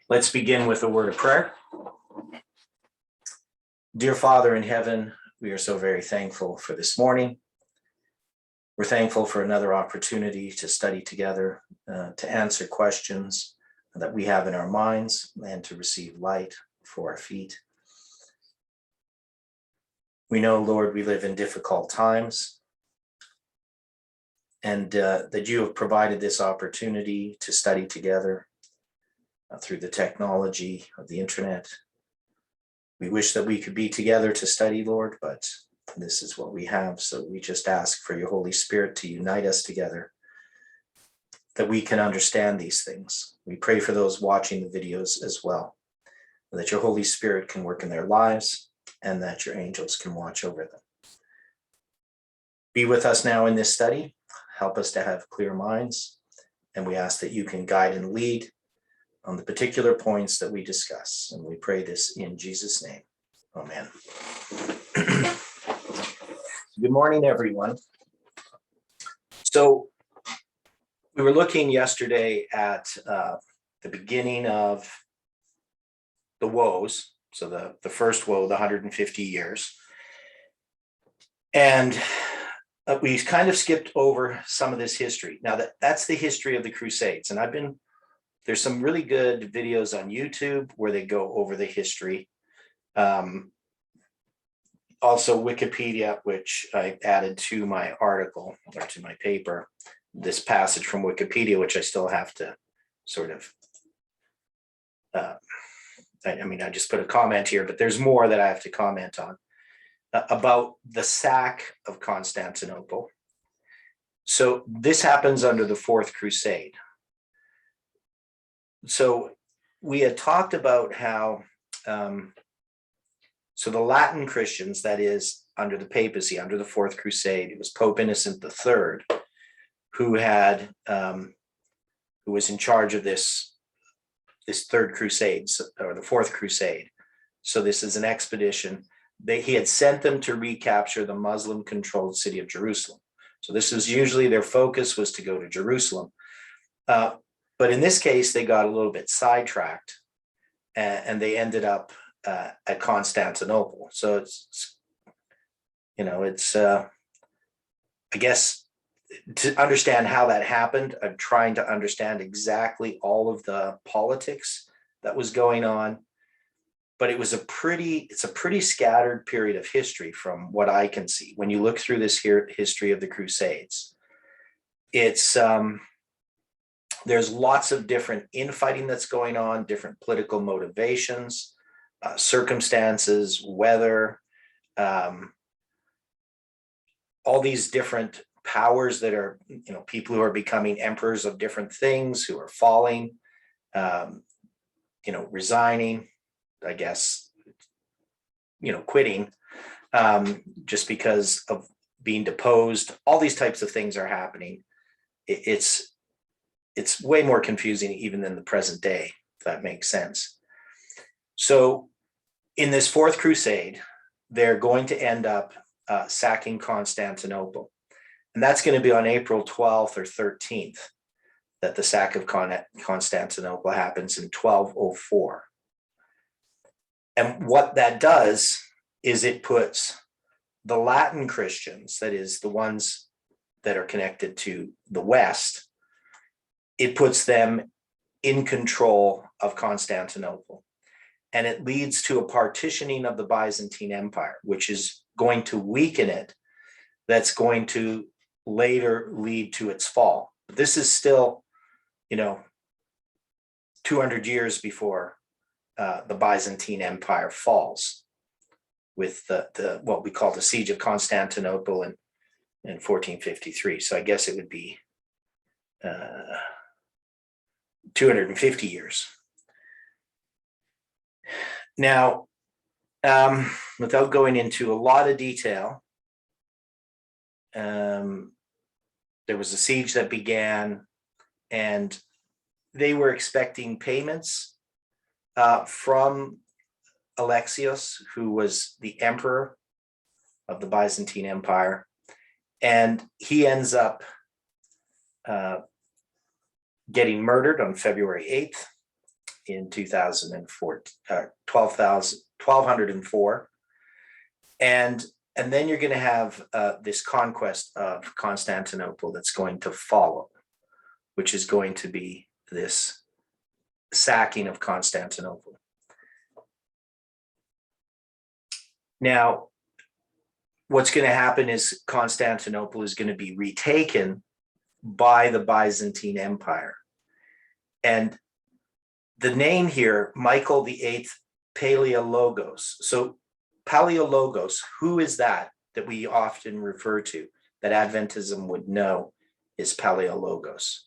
Let's begin with a word of prayer. Dear Father in heaven, we are so very thankful for this morning. We're thankful for another opportunity to study together, to answer questions that we have in our minds, and to receive light for our feet. We know, Lord, we live in difficult times, and that you have provided this opportunity to study together through the technology of the internet. We wish that we could be together to study, Lord, but this is what we have. So we just ask for your Holy Spirit to unite us together, that we can understand these things. We pray for those watching the videos as well, that your Holy Spirit can work in their lives and that your angels can watch over them. Be with us now in this study. Help us to have clear minds. And we ask that you can guide and lead on the particular points that we discuss. And we pray this in Jesus' name. Amen. Good morning, everyone. So we were looking yesterday at the beginning of the woes. So the first woe, the 150 years. And we kind of skipped over some of this history. Now that's the history of the Crusades. And there's some really good videos on YouTube where they go over the history. Also Wikipedia, which I added to my article or to my paper, this passage from Wikipedia, which I still have to sort of, I just put a comment here, but there's more that I have to comment on about the sack of Constantinople. So this happens under the Fourth Crusade. So we had talked about how, so the Latin Christians, that is under the papacy, under the Fourth Crusade, it was Pope Innocent III, who was in charge of this Third Crusade, or the Fourth Crusade. So this is an expedition. He had sent them to recapture the Muslim-controlled city of Jerusalem. So this was usually their focus, was to go to Jerusalem. But in this case, they got a little bit sidetracked, and they ended up at Constantinople. So I guess to understand how that happened, I'm trying to understand exactly all of the politics that was going on. But it's a pretty scattered period of history from what I can see. When you look through this history of the Crusades, it's there's lots of different infighting that's going on, different political motivations, circumstances, weather, all these different powers that are, people who are becoming emperors of different things, who are falling, resigning, I guess, quitting, just because of being deposed. All these types of things are happening. It's way more confusing even than the present day, if that makes sense. So in this Fourth Crusade, they're going to end up sacking Constantinople. And that's going to be on April 12th or 13th that the sack of Constantinople happens in 1204. And what that does is it puts the Latin Christians, that is the ones that are connected to the West, it puts them in control of Constantinople. And it leads to a partitioning of the Byzantine Empire, which is going to weaken it. That's going to later lead to its fall. But this is still, 200 years before the Byzantine Empire falls, with the what we call the Siege of Constantinople in 1453. So I guess it would be 250 years. Now, without going into a lot of detail, there was a siege that began, and they were expecting payments from Alexios, who was the emperor of the Byzantine Empire, and he ends up getting murdered on February 8th. in 2004, 1204. And then you're going to have this conquest of Constantinople that's going to follow, which is going to be this sacking of Constantinople. Now, what's going to happen is Constantinople is going to be retaken by the Byzantine Empire. And the name here, Michael VIII Paleologos. So Paleologos, who is that we often refer to, that Adventism would know is Paleologos?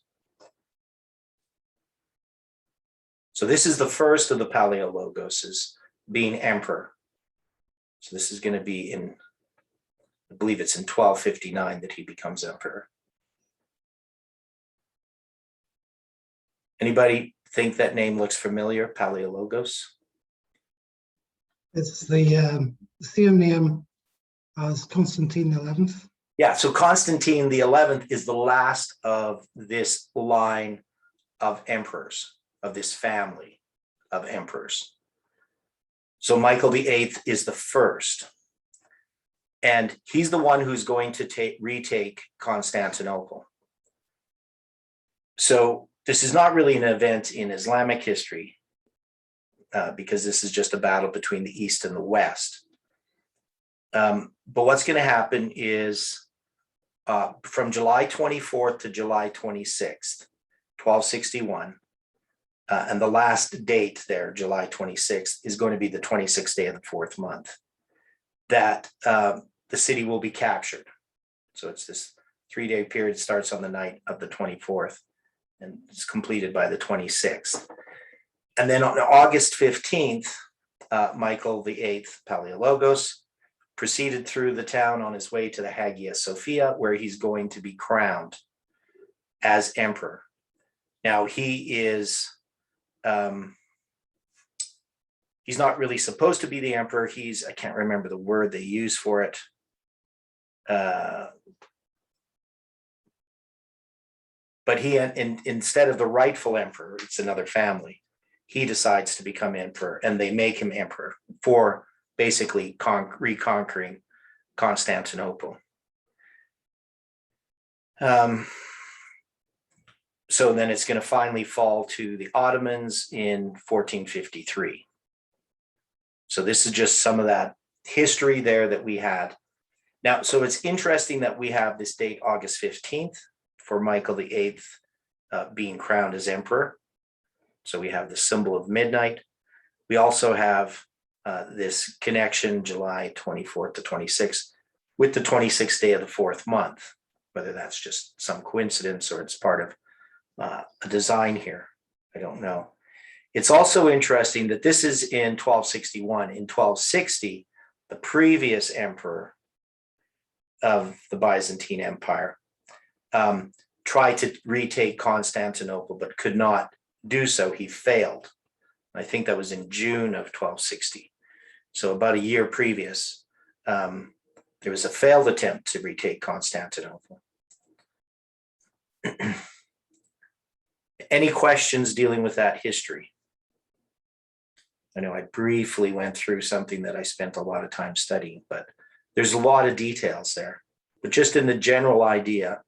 So this is the first of the Paleologoses being emperor. So this is going to be in, I believe it's in 1259 that he becomes emperor. Anybody think that name looks familiar, Paleologos? It's the same name as Constantine the 11th. Yeah, so Constantine the 11th is the last of this line of emperors, of this family of emperors. So Michael VIII is the first. And he's the one who's going to retake Constantinople. So this is not really an event in Islamic history, because this is just a battle between the East and the West. But what's going to happen is from July 24th to July 26th, 1261, and the last date there, July 26th, is going to be the 26th day of the 4th month, that the city will be captured. So it's this 3-day period, starts on the night of the 24th and it's completed by the 26th. And then on August 15th, Michael VIII Paleologos proceeded through the town on his way to the Hagia Sophia, where he's going to be crowned as emperor. Now he is, he's not really supposed to be the emperor. He's, I can't remember the word they use for it. But he, instead of the rightful emperor, it's another family, he decides to become emperor, and they make him emperor for basically reconquering Constantinople. So then it's going to finally fall to the Ottomans in 1453. So this is just some of that history there that we had. Now, so it's interesting that we have this date, August 15th, for Michael VIII being crowned as emperor. So we have the symbol of midnight. We also have this connection, July 24th to 26th, with the 26th day of the 4th month, whether that's just some coincidence or it's part of a design here, I don't know. It's also interesting that this is in 1261. In 1260, the previous emperor of the Byzantine Empire tried to retake Constantinople, but could not do so. He failed. I think that was in June of 1260. So about a year previous, there was a failed attempt to retake Constantinople. Any questions dealing with that history? I know I briefly went through something that I spent a lot of time studying, but there's a lot of details there. But just in the general idea,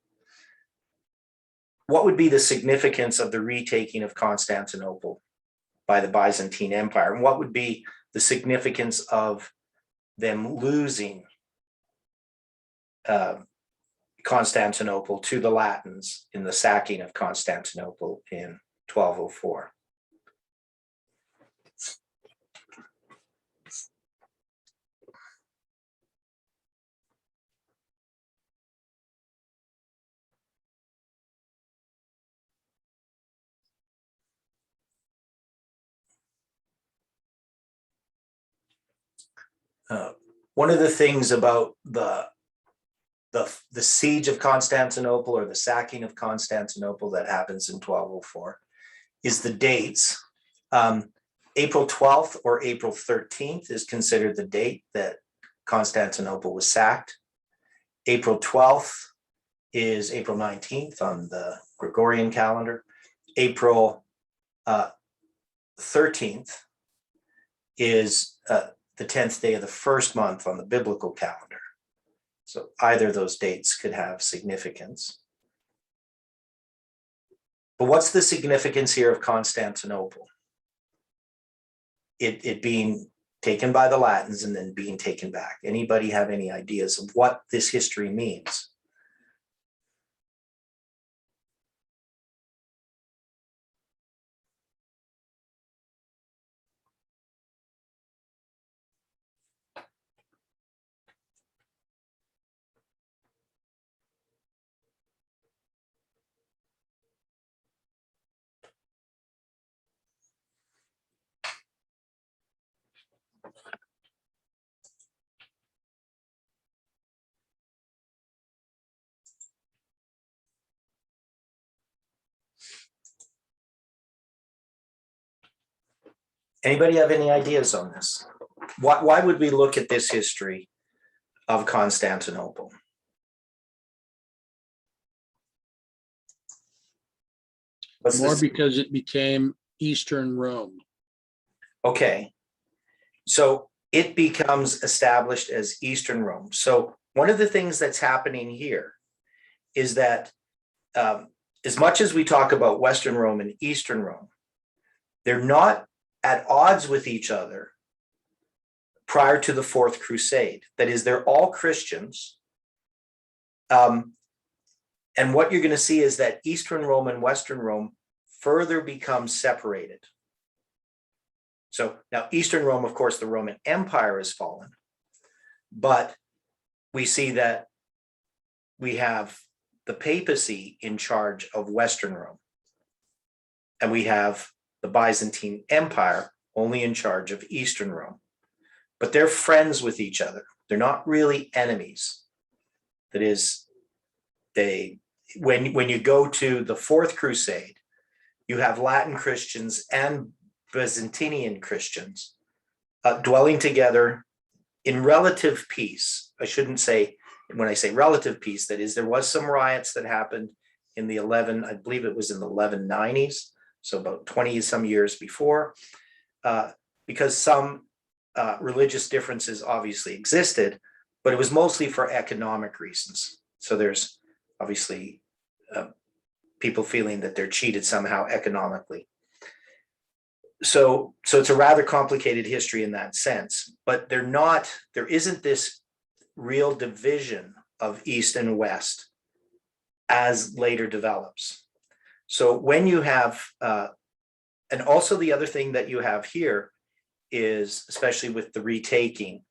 what would be the significance of the retaking of Constantinople by the Byzantine Empire? And what would be the significance of them losing Constantinople to the Latins in the sacking of Constantinople in 1204? One of the things about the siege of Constantinople, or the sacking of Constantinople, that happens in 1204 is the dates. April 12th or April 13th is considered the date that Constantinople was sacked. April 12th is April 19th on the Gregorian calendar. April 13th is the 10th day of the first month on the biblical calendar. So either of those dates could have significance. But what's the significance here of Constantinople? It being taken by the Latins and then being taken back. Anybody have any ideas of what this history means? Anybody have any ideas on this? Why would we look at this history of Constantinople? More because it became Eastern Rome. Okay, so it becomes established as Eastern Rome. So one of the things that's happening here is that as much as we talk about Western Rome and Eastern Rome, they're not at odds with each other prior to the Fourth Crusade. That is, they're all Christians. And what you're going to see is that Eastern Rome and Western Rome further become separated. So now Eastern Rome, of course, the Roman Empire has fallen, but we see that we have the papacy in charge of Western Rome, and we have the Byzantine Empire only in charge of Eastern Rome. But they're friends with each other. They're not really enemies. That is, when you go to the Fourth Crusade, you have Latin Christians and Byzantinian Christians dwelling together in relative peace. I shouldn't say, when I say relative peace, that is, there was some riots that happened in the I believe it was in the 1190s, so about 20 some years before, because some religious differences obviously existed, but it was mostly for economic reasons. So there's obviously people feeling that they're cheated somehow economically. So it's a rather complicated history in that sense, but there isn't this real division of East and West as later develops. So when you have, and also the other thing that you have here is, especially with the retaking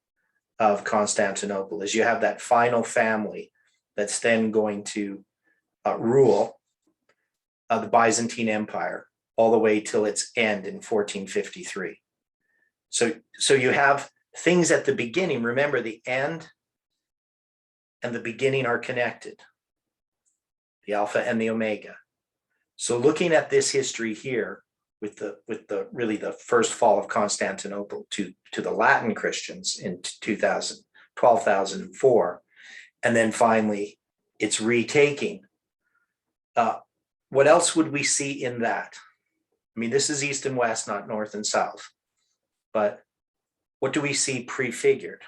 of Constantinople, is you have that final family that's then going to rule the Byzantine Empire all the way till its end in 1453. So you have things at the beginning. Remember, the end and the beginning are connected, the Alpha and the Omega. So looking at this history here with the really the first fall of Constantinople to the Latin Christians in 1204, and then finally its retaking. What else would we see in that? I mean, this is East and West, not North and South. But what do we see prefigured?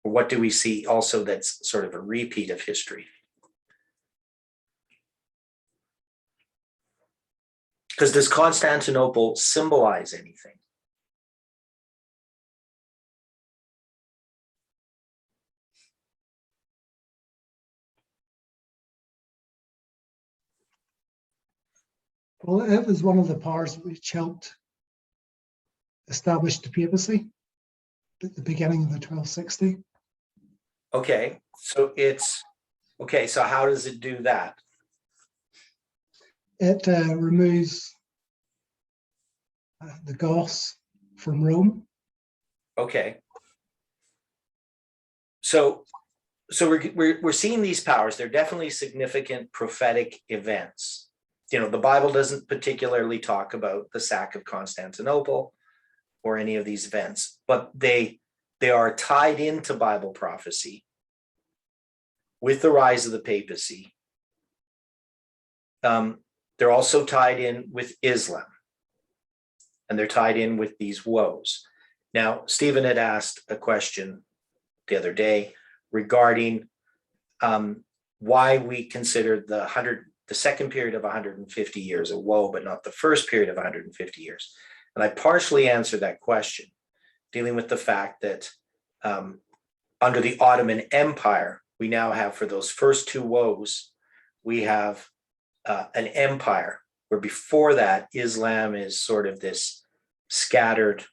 Or what do we see also that's sort of a repeat of history? Because does Constantinople symbolize anything? Well, it was one of the powers which helped establish the papacy at the beginning of the 1260. Okay, so so how does it do that? It removes the Goths from Rome. Okay. So we're seeing these powers. They're definitely significant prophetic events. You know, the Bible doesn't particularly talk about the sack of Constantinople or any of these events, but they are tied into Bible prophecy with the rise of the papacy. They're also tied in with Islam. and they're tied in with these woes. Now, Stephen had asked a question the other day regarding why we consider the second period of 150 years a woe, but not the first period of 150 years. And I partially answered that question, dealing with the fact that under the Ottoman Empire, we now have, for those first two woes, we have an empire, where before that, Islam is sort of this scattered,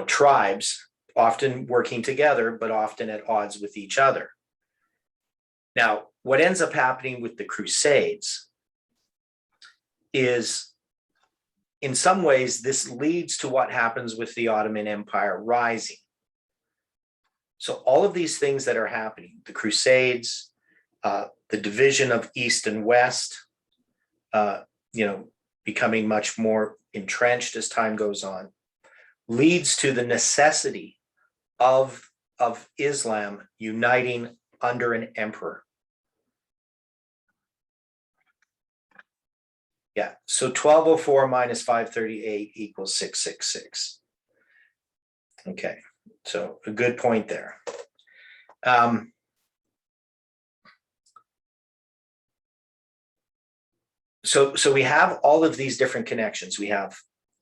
tribes, often working together, but often at odds with each other. Now, what ends up happening with the Crusades is, in some ways, this leads to what happens with the Ottoman Empire rising. So all of these things that are happening, the Crusades, the division of East and West, becoming much more entrenched as time goes on, leads to the necessity of Islam uniting under an emperor. Yeah, so 1204 minus 538 equals 666. Okay, so a good point there. So we have all of these different connections. We have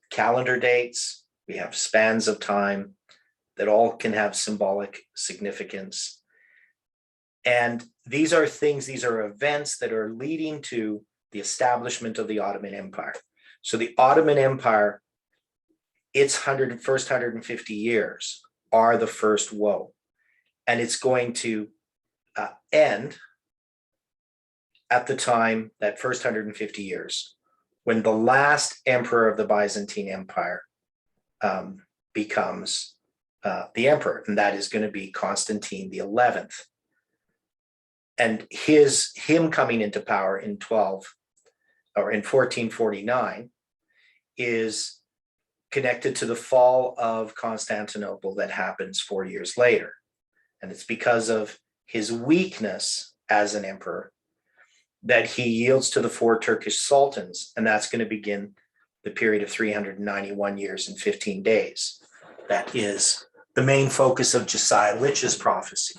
calendar dates, we have spans of time that all can have symbolic significance. And these are events that are leading to the establishment of the Ottoman Empire. So the Ottoman Empire, its first 150 years are the first woe. And it's going to end at the time, that first 150 years, when the last emperor of the Byzantine Empire becomes the emperor, and that is going to be Constantine the 11th. And him coming into power in 1449 is connected to the fall of Constantinople that happens 4 years later. And it's because of his weakness as an emperor that he yields to the 4 Turkish sultans, and that's going to begin the period of 391 years and 15 days. That is the main focus of Josiah Lich's prophecy.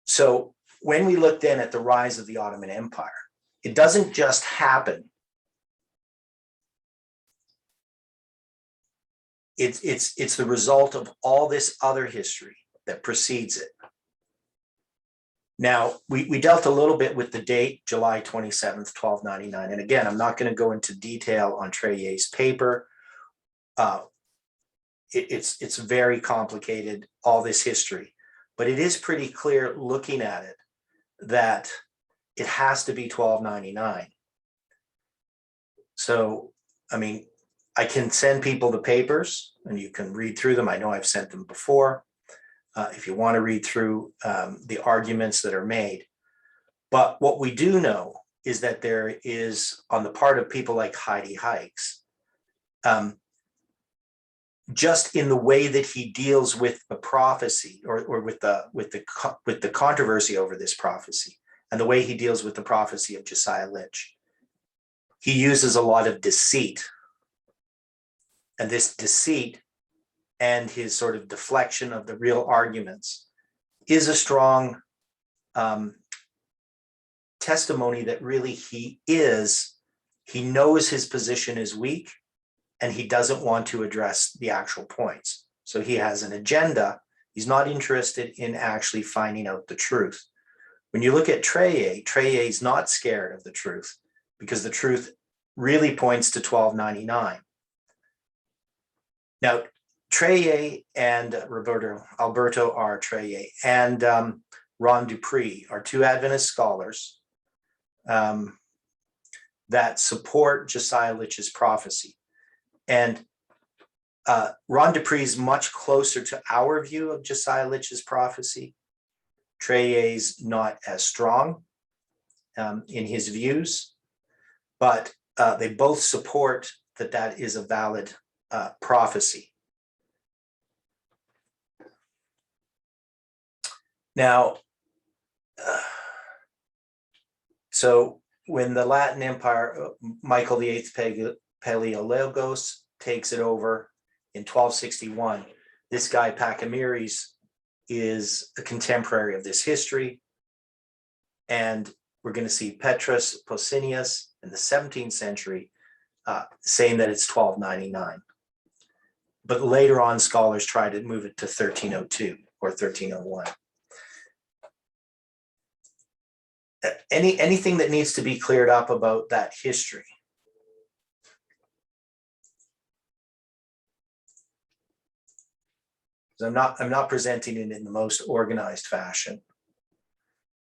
So when we look then at the rise of the Ottoman Empire, it doesn't just happen. It's the result of all this other history that precedes it. Now, we dealt a little bit with the date, July 27th, 1299. And again, I'm not going to go into detail on Treyer's paper. It's very complicated, all this history. But it is pretty clear looking at it that it has to be 1299. So, I mean, I can send people the papers and you can read through them. I know I've sent them before. If you want to read through the arguments that are made. But what we do know is that there is, on the part of people like Heidi Hikes, just in the way that he deals with the prophecy or with the controversy over this prophecy, and the way he deals with the prophecy of Josiah Lich, he uses a lot of deceit. And this deceit and his sort of deflection of the real arguments is a strong testimony that really he knows his position is weak and he doesn't want to address the actual points. So he has an agenda. He's not interested in actually finding out the truth. When you look at Treyer is not scared of the truth because the truth really points to 1299. Now, Treyer and Alberto R. Treyer and Ron Dupree are two Adventist scholars that support Josiah Lich's prophecy. And Ron Dupree is much closer to our view of Josiah Lich's prophecy. Treyer's not as strong in his views, but they both support that is a valid prophecy. Now, So when the Latin Empire, Michael VIII Palaeologos takes it over in 1261, this guy Pachymeres is a contemporary of this history. And we're going to see Petrus Pausanias in the 17th century saying that it's 1299. But later on, scholars try to move it to 1302 or 1301. Anything that needs to be cleared up about that history? I'm not presenting it in the most organized fashion.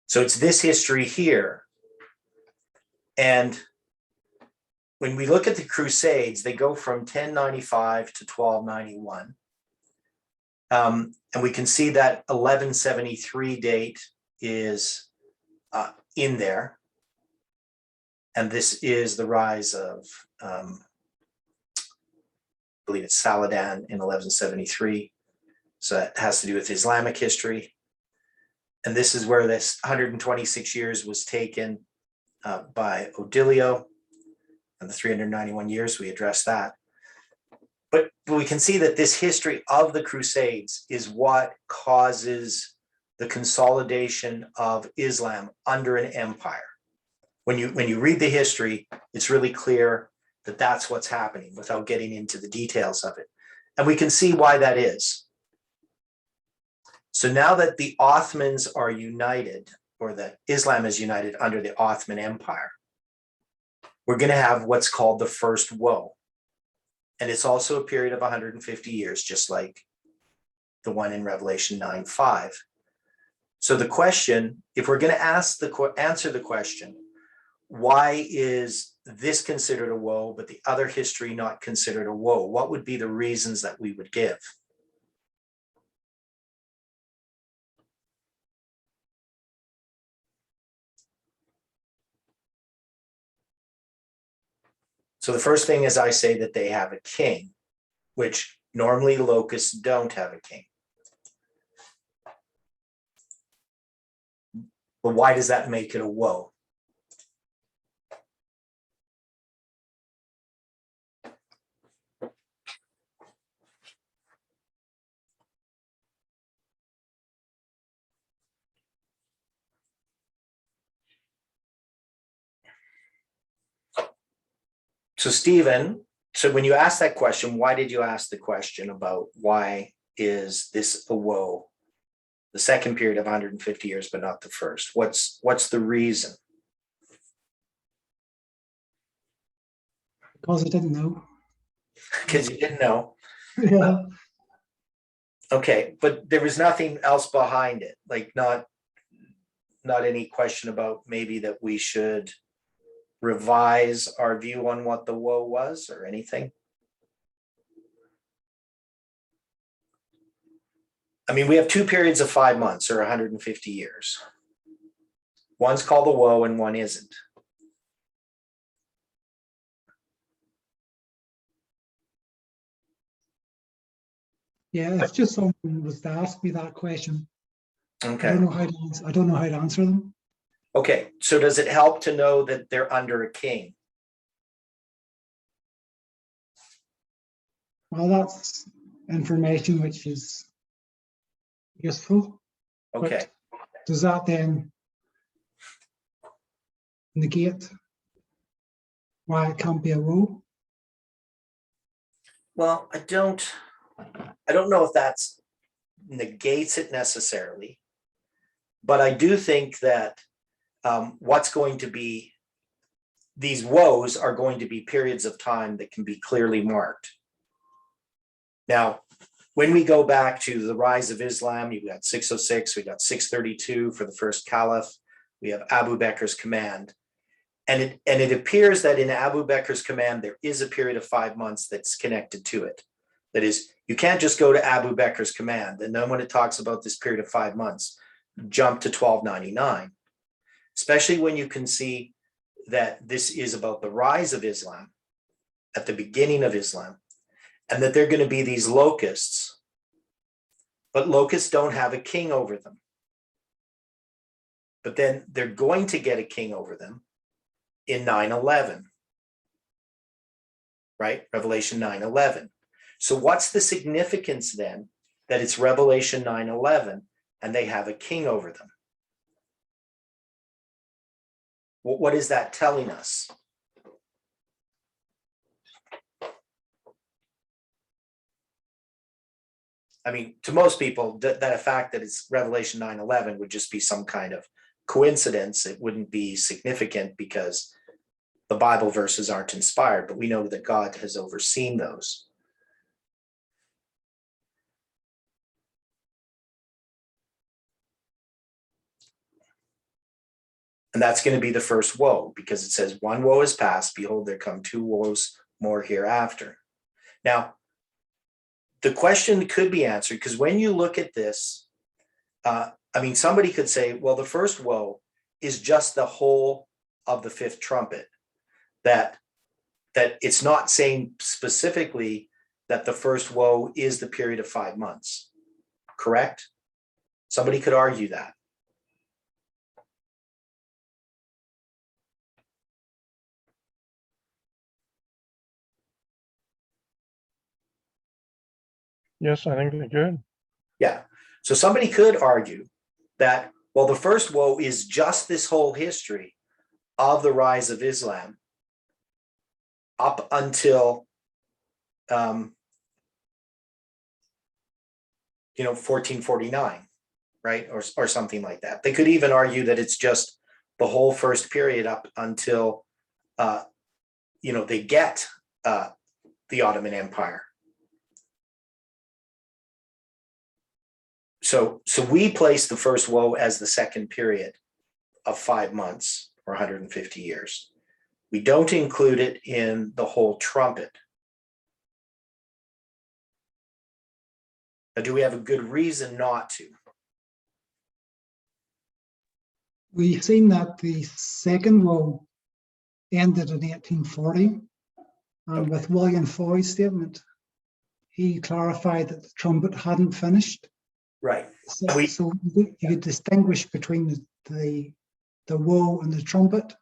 So it's this history here. And when we look at the Crusades, they go from 1095 to 1291. And we can see that 1173 date is in there. And this is the rise of, I believe it's Saladin in 1173. So that has to do with Islamic history. And this is where this 126 years was taken by Odilio, and the 391 years, we addressed that. But we can see that this history of the Crusades is what causes the consolidation of Islam under an empire. When you read the history, it's really clear that that's what's happening without getting into the details of it. And we can see why that is. So now that the Ottomans are united, or that Islam is united under the Ottoman Empire, we're going to have what's called the first woe. And it's also a period of 150 years, just like the one in Revelation 9:5. So the question, if we're going to answer the question, why is this considered a woe, but the other history not considered a woe? What would be the reasons that we would give? So the first thing is I say that they have a king, which normally locusts don't have a king. But why does that make it a woe? So Stephen, so when you asked that question, why did you ask the question about why is this a woe? The second period of 150 years, but not the first. What's the reason? Because I didn't know. Because you didn't know. Yeah. Okay, but there was nothing else behind it, like not any question about maybe that we should revise our view on what the woe was or anything? I mean, we have two periods of 5 months or 150 years. One's called the woe and one isn't. Yeah, if just someone was to ask me that question, Okay. I don't know how to answer them. Okay, so does it help to know that they're under a king? Well, that's information which is useful. Okay. But does that then negate why it can't be a woe? Well, I don't know if that's negates it necessarily, but I do think that what's going to be, these woes are going to be periods of time that can be clearly marked. Now, when we go back to the rise of Islam, you got 606, we got 632 for the first caliph, we have Abu Bakr's command. And it appears that in Abu Bakr's command, there is a period of 5 months that's connected to it. That is, you can't just go to Abu Bakr's command. And then when it talks about this period of 5 months, jump to 1299, especially when you can see that this is about the rise of Islam at the beginning of Islam, and that they're going to be these locusts, but locusts don't have a king over them. but then they're going to get a king over them in 9:11, right? Revelation 9:11. So what's the significance then that it's Revelation 9:11 and they have a king over them? What is that telling us? I mean, to most people, that a fact that it's Revelation 9:11 would just be some kind of coincidence. It wouldn't be significant because the Bible verses aren't inspired, but we know that God has overseen those. And that's going to be the first woe, because it says, one woe is past, behold, there come two woes more hereafter. Now, the question could be answered, because when you look at this, I mean, somebody could say, well, the first woe is just the whole of the fifth trumpet, that it's not saying specifically that the first woe is the period of 5 months, correct? Somebody could argue that. Yes, I think they could. Yeah. So somebody could argue that, well, the first woe is just this whole history of the rise of Islam up until, 1449, right? Or something like that. They could even argue that it's just the whole first period up until, they get the Ottoman Empire. So we place the first woe as the second period of 5 months or 150 years. We don't include it in the whole trumpet. Now, do we have a good reason not to? We've seen that the second woe ended in 1840, and with William Foy's statement, he clarified that the trumpet hadn't finished. Right. So you could distinguish between the woe and the trumpet,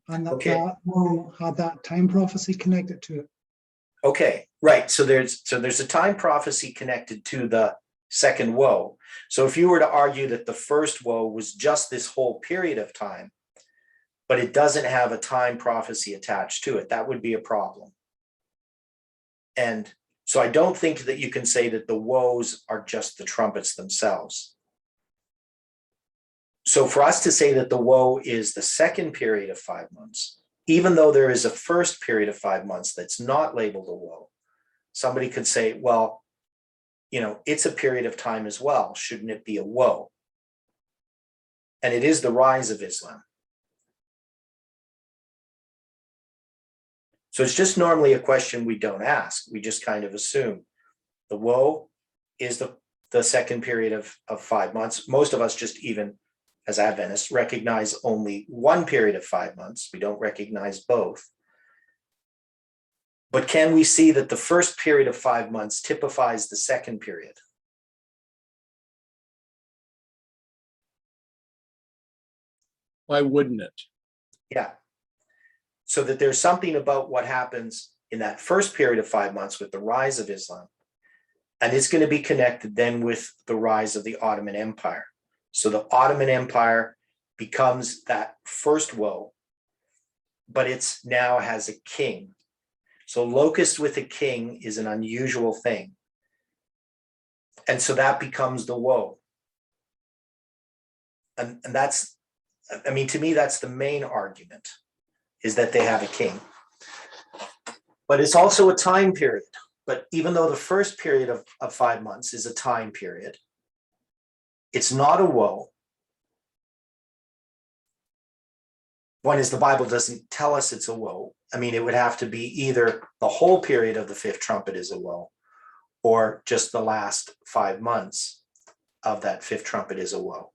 and that woe had that time prophecy connected to it. Okay, right. So there's a time prophecy connected to the second woe. So if you were to argue that the first woe was just this whole period of time, but it doesn't have a time prophecy attached to it, that would be a problem. And so I don't think that you can say that the woes are just the trumpets themselves. So for us to say that the woe is the second period of 5 months, even though there is a first period of 5 months that's not labeled a woe, somebody could say, well, it's a period of time as well. Shouldn't it be a woe? And it is the rise of Islam. So it's just normally a question we don't ask. We just kind of assume the woe is the second period of 5 months. Most of us, just even as Adventists, recognize only one period of 5 months. We don't recognize both. But can we see that the first period of 5 months typifies the second period? Why wouldn't it? Yeah. So that there's something about what happens in that first period of 5 months with the rise of Islam, and it's going to be connected then with the rise of the Ottoman Empire. So the Ottoman Empire becomes that first woe, but it's now has a king. So locust with a king is an unusual thing. And so that becomes the woe. And that's, I mean, to me, that's the main argument, is that they have a king. But it's also a time period. But even though the first period of 5 months is a time period, it's not a woe. One is the Bible doesn't tell us it's a woe. I mean, it would have to be either the whole period of the fifth trumpet is a woe, or just the last 5 months of that fifth trumpet is a woe.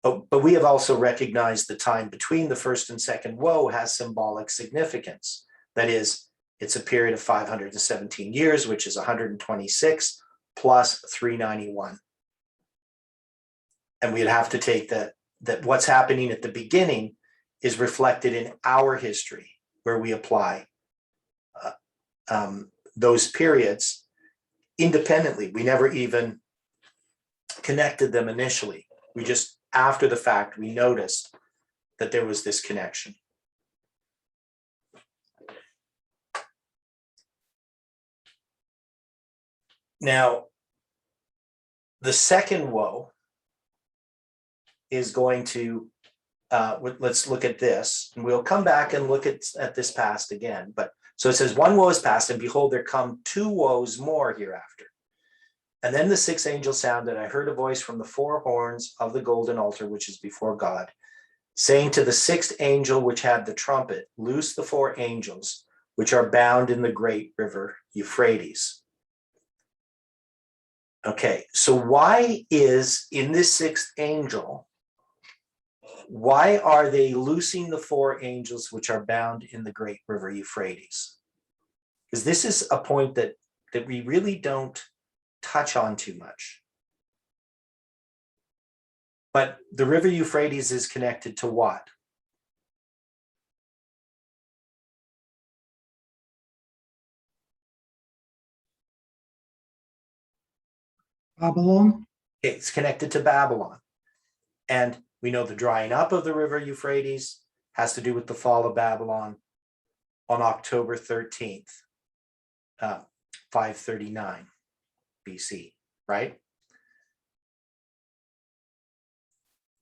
But we have also recognized the time between the first and second woe has symbolic significance. That is, it's a period of 517 years, which is 126 plus 391. And we'd have to take that what's happening at the beginning is reflected in our history, where we apply those periods independently. We never even connected them initially. We just, after the fact, we noticed that there was this connection. Now, the second woe is going to, let's look at this, and we'll come back and look at this past again. But so it says, one woe is past, and behold, there come two woes more hereafter. And then the sixth angel sounded. I heard a voice from the four horns of the golden altar, which is before God, saying to the sixth angel which had the trumpet, loose the four angels which are bound in the great river Euphrates. Okay, so why is in this sixth angel, why are they loosing the four angels which are bound in the great river Euphrates? Because this is a point that we really don't touch on too much. But the river Euphrates is connected to what? Babylon. It's connected to Babylon. And we know the drying up of the river Euphrates has to do with the fall of Babylon on October 13th, 539 BC, right?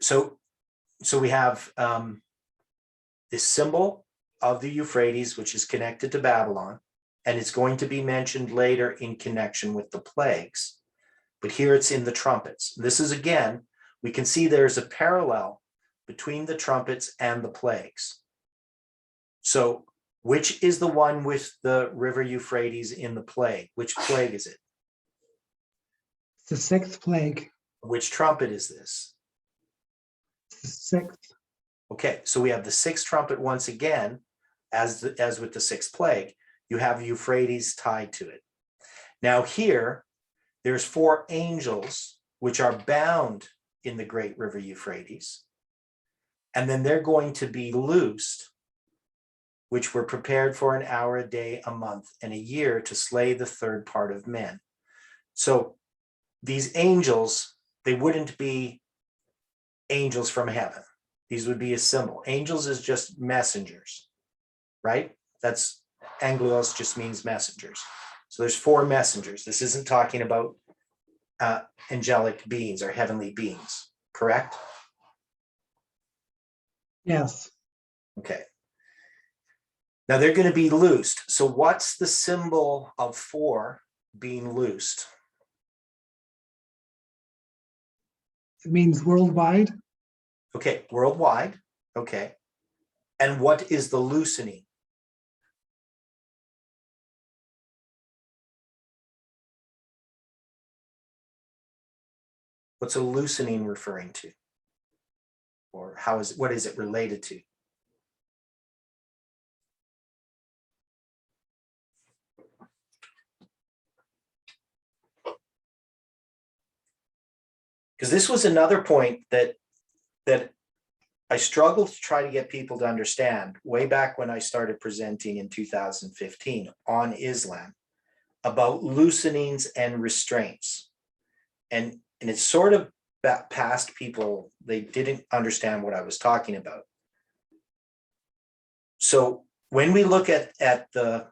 So we have this symbol of the Euphrates, which is connected to Babylon, and it's going to be mentioned later in connection with the plagues. But here it's in the trumpets. This is, again, we can see there's a parallel between the trumpets and the plagues. So which is the one with the river Euphrates in the plague? Which plague is it? It's the sixth plague. Which trumpet is this? It's the sixth. Okay, so we have the sixth trumpet once again, as with the sixth plague, you have Euphrates tied to it. Now here, there's four angels which are bound in the great river Euphrates, and then they're going to be loosed, which were prepared for an hour, a day, a month, and a year to slay the third part of men. So these angels, they wouldn't be angels from heaven. These would be a symbol. Angels is just messengers, right? That's angelos, just means messengers. So there's four messengers. This isn't talking about angelic beings or heavenly beings, correct? Yes. Okay. Now they're going to be loosed. So what's the symbol of four being loosed? It means worldwide. Okay, worldwide. Okay. And what is the loosening? What's a loosening referring to? Or what is it related to? Because this was another point that I struggled to try to get people to understand way back when I started presenting in 2015 on Islam about loosenings and restraints. And it's sort of past people, they didn't understand what I was talking about. So when we look at the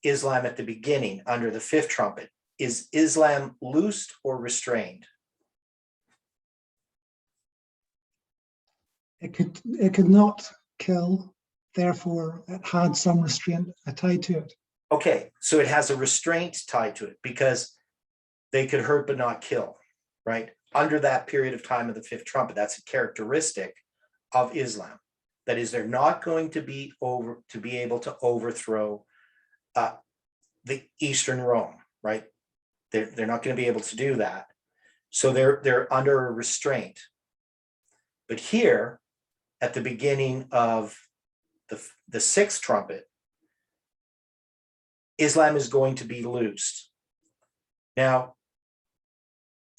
Islam at the beginning under the fifth trumpet, is Islam loosed or restrained? It could not kill, therefore it had some restraint tied to it. Okay, so it has a restraint tied to it because they could hurt but not kill, right? Under that period of time of the fifth trumpet, that's a characteristic of Islam. That is, they're not going to be able to overthrow the Eastern Rome, right? They're not going to be able to do that. So they're under a restraint. But here, at the beginning of the sixth trumpet, Islam is going to be loosed. Now,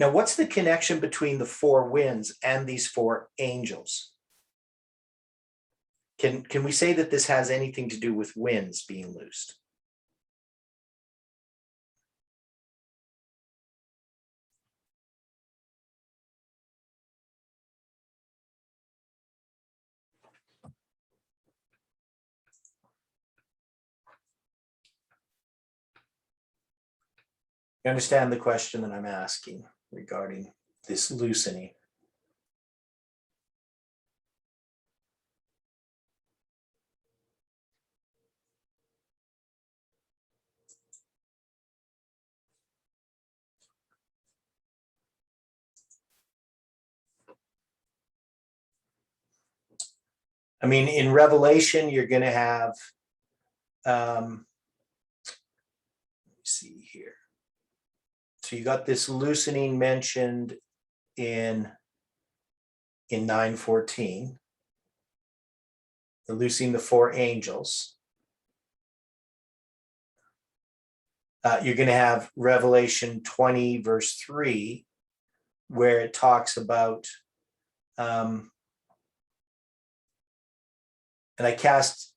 Now, what's the connection between the four winds and these four angels? Can we say that this has anything to do with winds being loosed? You understand the question that I'm asking regarding this loosening? I mean, in Revelation, you're going to have, let me see here. So you got this loosening mentioned in 9:14, the loosing the four angels. You're going to have Revelation 20, verse 3, where it talks about, and I cast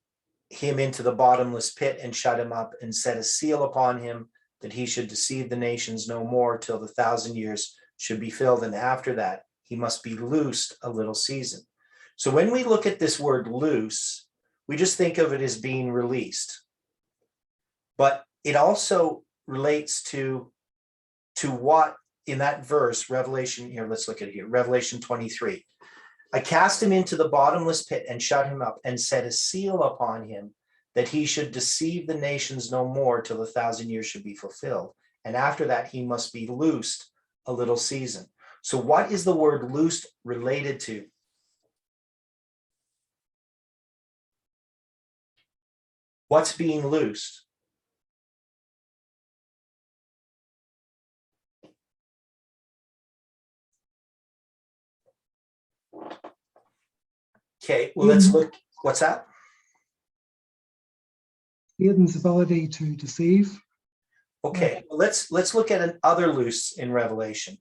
him into the bottomless pit and shut him up and set a seal upon him that he should deceive the nations no more till the 1,000 years should be filled. And after that, he must be loosed a little season. So when we look at this word loose, we just think of it as being released. But it also relates to what in that verse, Revelation, here, let's look at it here, Revelation 23. I cast him into the bottomless pit and shut him up and set a seal upon him that he should deceive the nations no more till the 1,000 years should be fulfilled. And after that, he must be loosed a little season. So what is the word loosed related to? What's being loosed? Okay, well, let's look. What's that? Satan's ability to deceive. Okay, well, let's look at another loose in Revelation.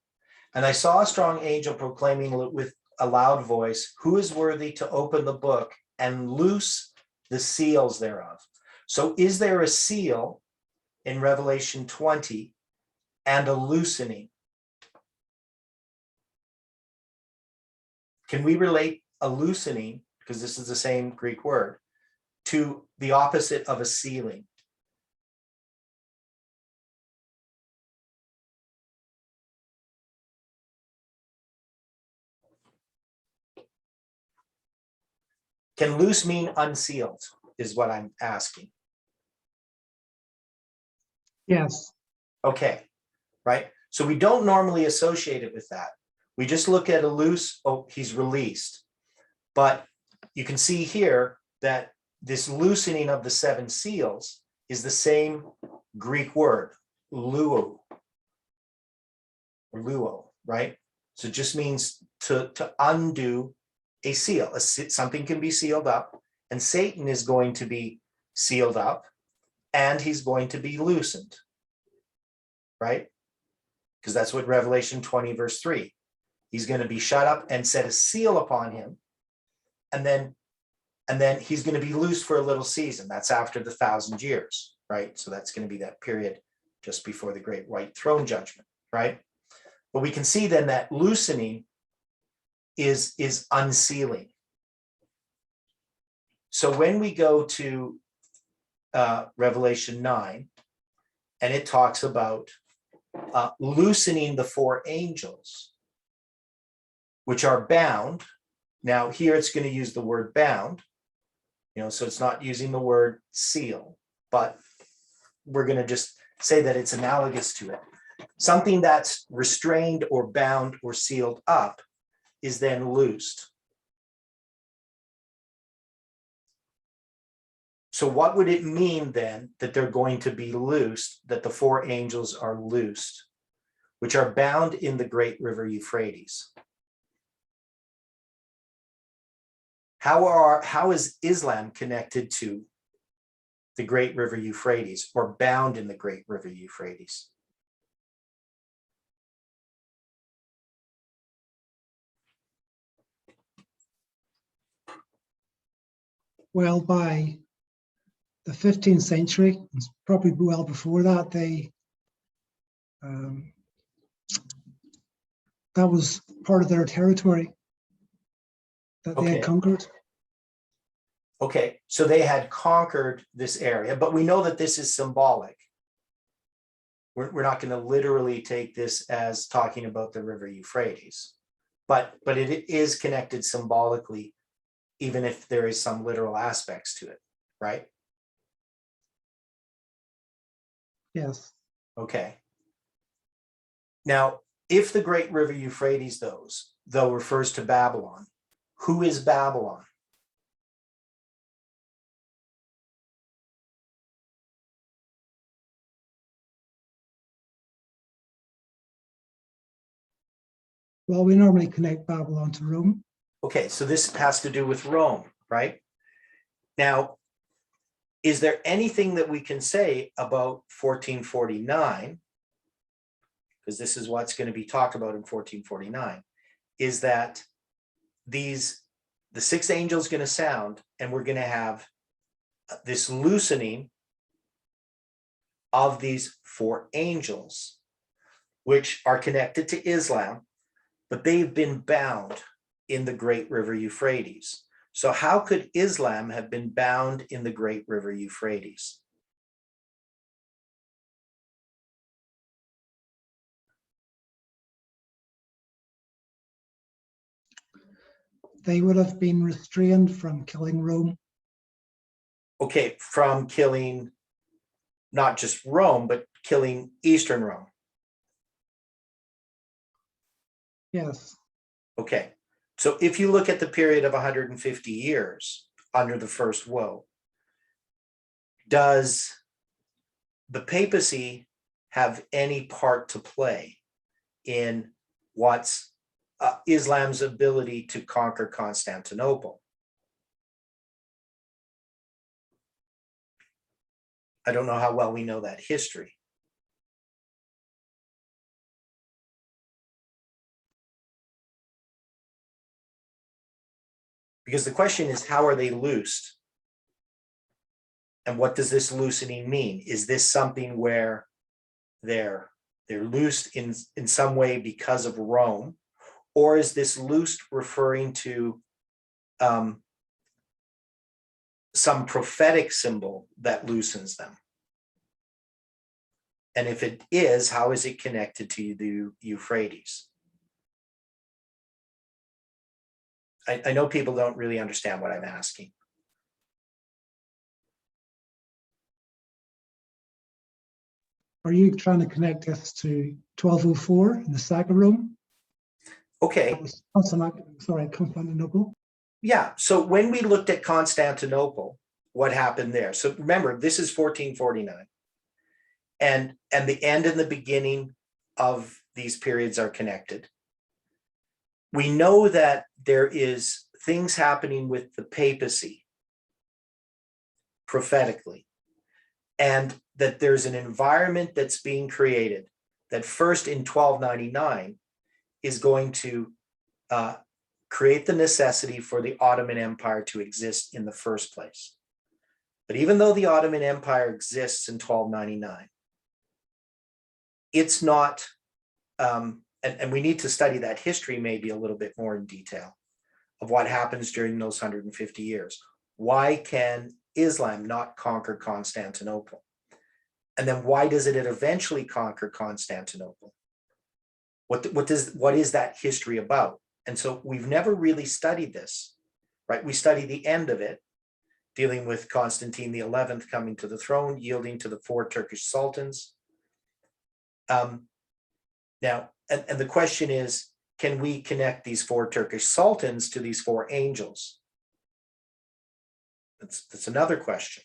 And I saw a strong angel proclaiming with a loud voice, who is worthy to open the book and loose the seals thereof? So is there a seal in Revelation 20 and a loosening? Can we relate a loosening, because this is the same Greek word, to the opposite of a sealing? Can loose mean unsealed, is what I'm asking. Yes. Okay, right? So we don't normally associate it with that. We just look at a loose, oh, he's released. But you can see here that this loosening of the seven seals is the same Greek word, luo, or luo, right? So it just means to undo a seal. Something can be sealed up, and Satan is going to be sealed up, and he's going to be loosened, right? Because that's what Revelation 20, verse 3. He's going to be shut up and set a seal upon him, and then he's going to be loosed for a little season. That's after the 1,000 years, right? So that's going to be that period just before the great white throne judgment, right? But we can see then that loosening is unsealing. So when we go to Revelation 9, and it talks about loosening the four angels, which are bound. Now here it's going to use the word bound, so it's not using the word seal, but we're going to just say that it's analogous to it. Something that's restrained or bound or sealed up is then loosed. So what would it mean then that they're going to be loosed, that the four angels are loosed, which are bound in the great river Euphrates? How is Islam connected to the great river Euphrates, or bound in the great river Euphrates? Well, by the 15th century, probably well before that, that was part of their territory that they had Okay. conquered. Okay, so they had conquered this area, but we know that this is symbolic. We're not going to literally take this as talking about the river Euphrates, but it is connected symbolically, even if there is some literal aspects to it, right? Yes. Okay. Now, if the great river Euphrates, though refers to Babylon, who is Babylon? Well, we normally connect Babylon to Rome. Okay, so this has to do with Rome, right? Now, is there anything that we can say about 1449? Because this is what's going to be talked about in 1449, is that the sixth angel is going to sound, and we're going to have this loosening of these four angels, which are connected to Islam, but they've been bound in the great river Euphrates. So how could Islam have been bound in the great river Euphrates? They would have been restrained from killing Rome. Okay, from killing not just Rome, but killing Eastern Rome. Yes. Okay, so if you look at the period of 150 years under the first woe, does the papacy have any part to play in what's Islam's ability to conquer Constantinople? I don't know how well we know that history. Because the question is, how are they loosed? And what does this loosening mean? Is this something where they're loosed in some way because of Rome? Or is this loosed referring to some prophetic symbol that loosens them? And if it is, how is it connected to the Euphrates? I know people don't really understand what I'm asking. Are you trying to connect this to 1204 in the sack of Rome? Okay. That was Constantinople. Yeah. So when we looked at Constantinople, what happened there? So remember, this is 1449. And the end and the beginning of these periods are connected. We know that there is things happening with the papacy prophetically, and that there's an environment that's being created that first in 1299 is going to create the necessity for the Ottoman Empire to exist in the first place. But even though the Ottoman Empire exists in 1299, it's not, and we need to study that history maybe a little bit more in detail of what happens during those 150 years. Why can Islam not conquer Constantinople? And then why does it eventually conquer Constantinople? What is that history about? And so we've never really studied this, right? We study the end of it, dealing with Constantine XI coming to the throne, yielding to the four Turkish sultans. Now, and the question is, can we connect these four Turkish sultans to these four angels? That's another question.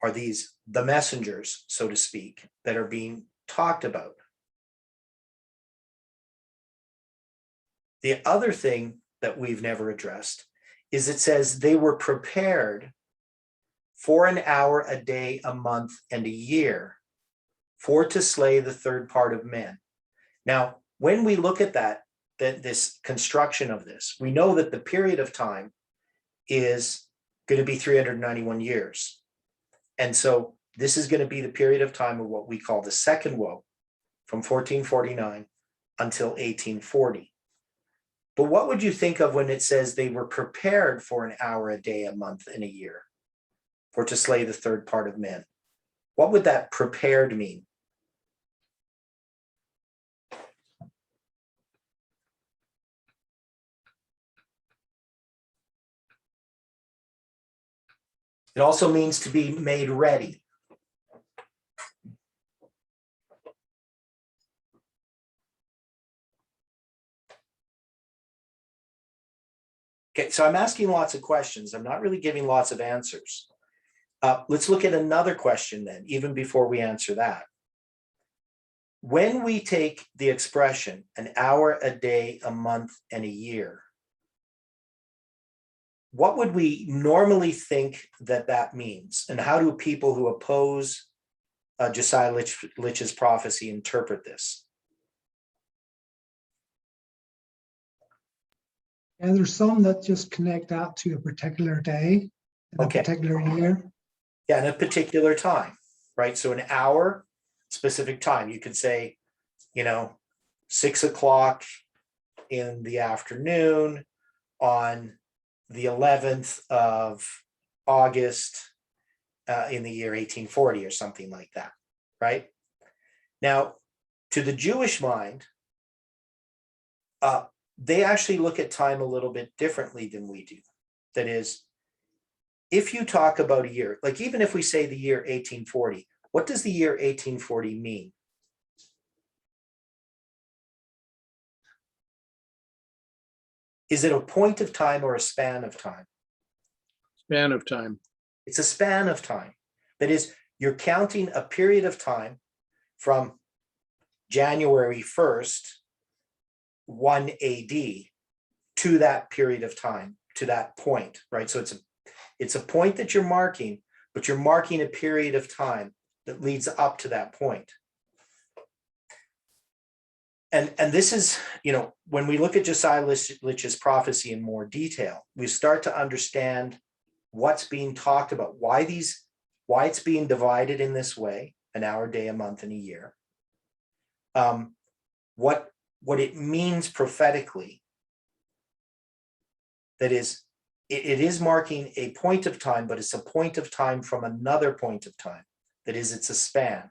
Are these the messengers, so to speak, that are being talked about? The other thing that we've never addressed is it says they were prepared for an hour, a day, a month, and a year for to slay the third part of men. Now, when we look at that this construction of this, we know that the period of time is going to be 391 years. And so this is going to be the period of time of what we call the second woe, from 1449 until 1840. But what would you think of when it says they were prepared for an hour a day, a month, and a year for to slay the third part of men? What would that prepared mean? It also means to be made ready. Okay, so I'm asking lots of questions. I'm not really giving lots of answers. Let's look at another question then, even before we answer that. When we take the expression an hour, a day, a month, and a year, what would we normally think that that means? And how do people who oppose Josiah Litch's prophecy interpret this? And there's some that just connect that to a particular day, in a Okay. particular year. Yeah, in a particular time, right? So an hour, specific time. You could say, 6 o'clock in the afternoon on the 11th of August in the year 1840 or something like that, right? Now, to the Jewish mind, they actually look at time a little bit differently than we do. That is, if you talk about a year, like even if we say the year 1840, what does the year 1840 mean? Is it a point of time or a span of time? Span of time. It's a span of time. That is, you're counting a period of time from January 1st, 1 AD, to that period of time, to that point, right? So it's a point that you're marking, but you're marking a period of time that leads up to that point. And this is, when we look at Josiah Litch's prophecy in more detail, we start to understand what's being talked about, why it's being divided in this way, an hour, day, a month, and a year. What it means prophetically. That is, it is marking a point of time, but it's a point of time from another point of time. That is, it's a span.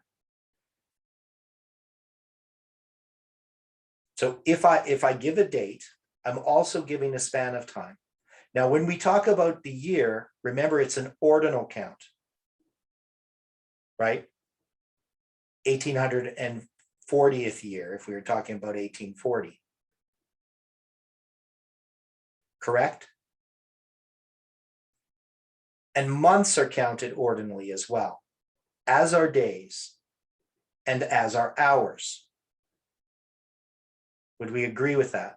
So if I give a date, I'm also giving a span of time. Now, when we talk about the year, remember it's an ordinal count, right? 1840th year, if we were talking about 1840. Correct? And months are counted ordinally as well, as are days and as are hours. Would we agree with that?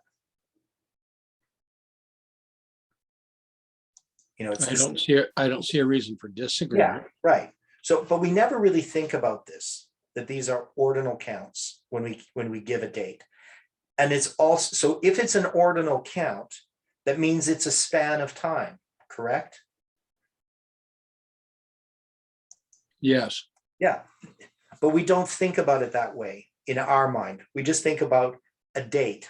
I don't see a reason for disagreement. Yeah, right. So, but we never really think about this, that these are ordinal counts when we give a date. And it's also, so if it's an ordinal count, that means it's a span of time, correct? Yes. Yeah, but we don't think about it that way in our mind. We just think about a date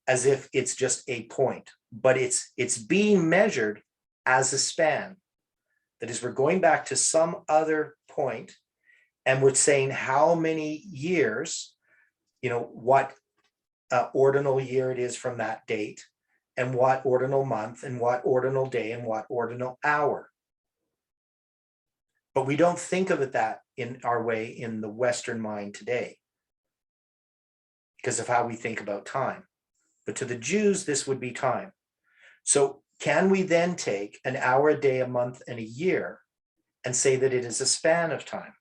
as if it's just a point, but it's being measured as a span. That is, we're going back to some other point and we're saying how many years, what ordinal year it is from that date, and what ordinal month, and what ordinal day, and what ordinal hour. But we don't think of it that in our way in the Western mind today because of how we think about time. But to the Jews, this would be time. So can we then take an hour, a day, a month, and a year and say that it is a span of time?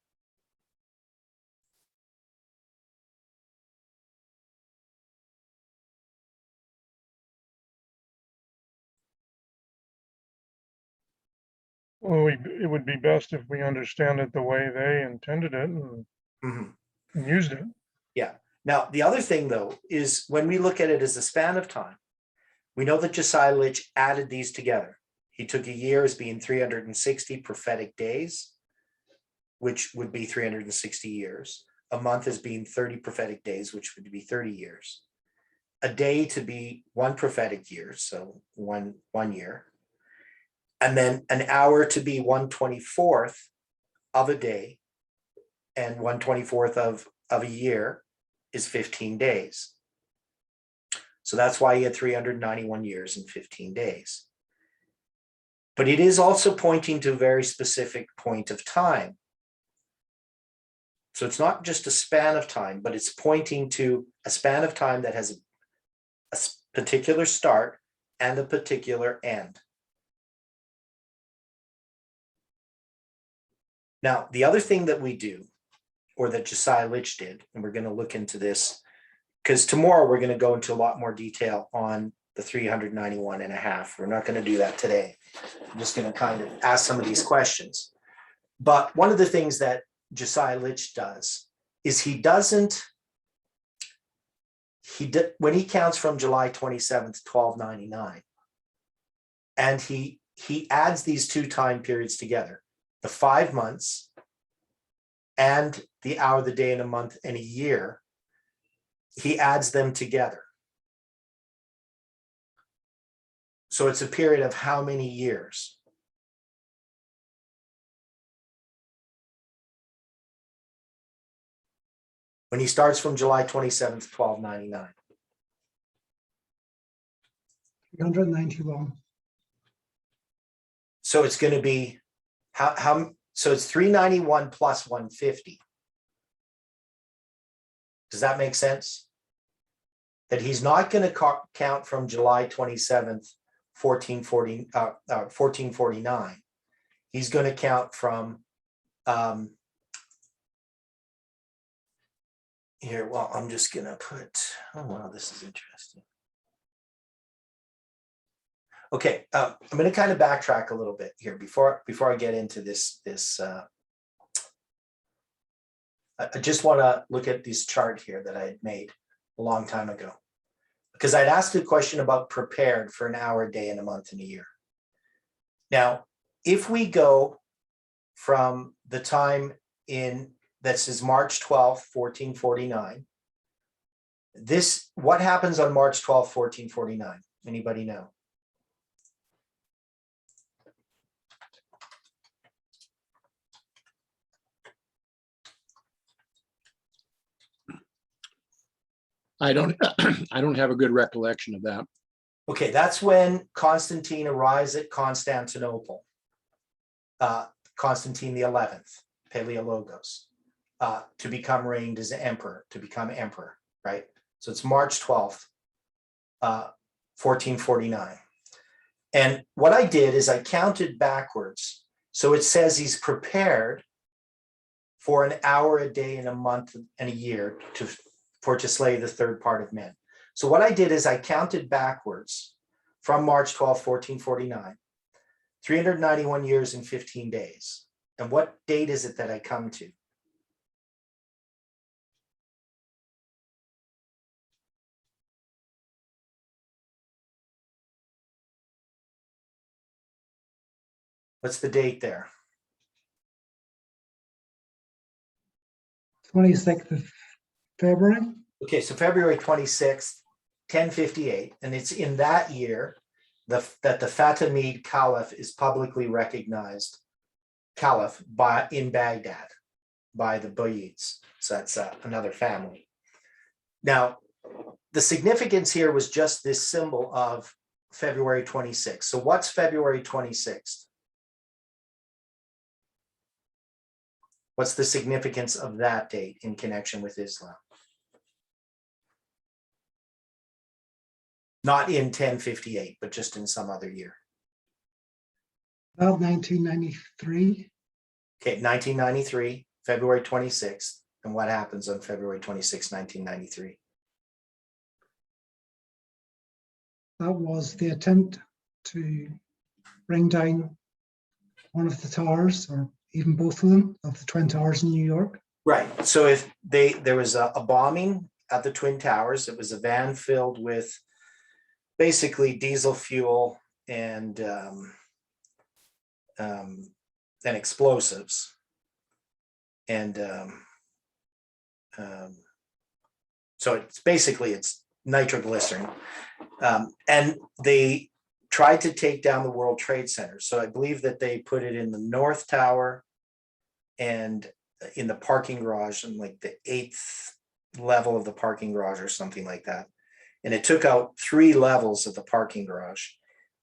Well, it would be best if we understand it the way they intended it and used it. Yeah. Now, the other thing, though, is when we look at it as a span of time, we know that Josiah Litch added these together. He took a year as being 360 prophetic days, which would be 360 years. A month as being 30 prophetic days, which would be 30 years. A day to be one prophetic year, so one year. And then an hour to be 1/24th of a day, and 1/24th of a year is 15 days. So that's why he had 391 years and 15 days. But it is also pointing to a very specific point of time. So it's not just a span of time, but it's pointing to a span of time that has a particular start and a particular end. Now, the other thing that we do, or that Josiah Litch did, and we're going to look into this, because tomorrow we're going to go into a lot more detail on the 391 and a half. We're not going to do that today. I'm just going to kind of ask some of these questions. But one of the things that Josiah Litch does is when he counts from July 27th, 1299, and he adds these two time periods together, the 5 months and the hour, the day, and a month, and a year, he adds them together. So it's a period of how many years? When he starts from July 27th, 1299. 391. So it's going to be so it's 391 plus 150. Does that make sense? That he's not going to count from July 27th, 1449. He's going to count from here. Well, I'm just going to put, oh, wow, this is interesting. Okay, I'm going to kind of backtrack a little bit here before I get into this. I just want to look at this chart here that I had made a long time ago, because I'd asked a question about prepared for an hour, a day, and a month, and a year. Now, if we go from the time that says March 12th, 1449, what happens on March 12th, 1449? Anybody know? I don't have a good recollection of that. Okay, that's when Constantine arrives at Constantinople. Constantine the 11th, Paleologos, to become reigned as emperor, to become emperor, right? So it's March 12th, 1449. And what I did is I counted backwards. So it says he's prepared for an hour, a day, and a month, and a year to slay the third part of men. So what I did is I counted backwards from March 12th, 1449, 391 years and 15 days. And what date is it that I come to? What's the date there? 26th of February. Okay, so February 26th, 1058, and it's in that year that the Fatimid Caliph is publicly recognized Caliph in Baghdad by the Buyids. So that's another family. Now, the significance here was just this symbol of February 26th. So what's February 26th? What's the significance of that date in connection with Islam? Not in 1058, but just in some other year. About 1993. Okay, 1993, February 26th. And what happens on February 26, 1993? That was the attempt to bring down one of the towers, or even both of them, of the Twin Towers in New York. Right. So if there was a bombing at the Twin Towers, it was a van filled with basically diesel fuel and and explosives. And so it's nitroglycerin. And they tried to take down the World Trade Center. So I believe that they put it in the North Tower and in the parking garage, and like the 8th level of the parking garage or something like that. And it took out 3 levels of the parking garage.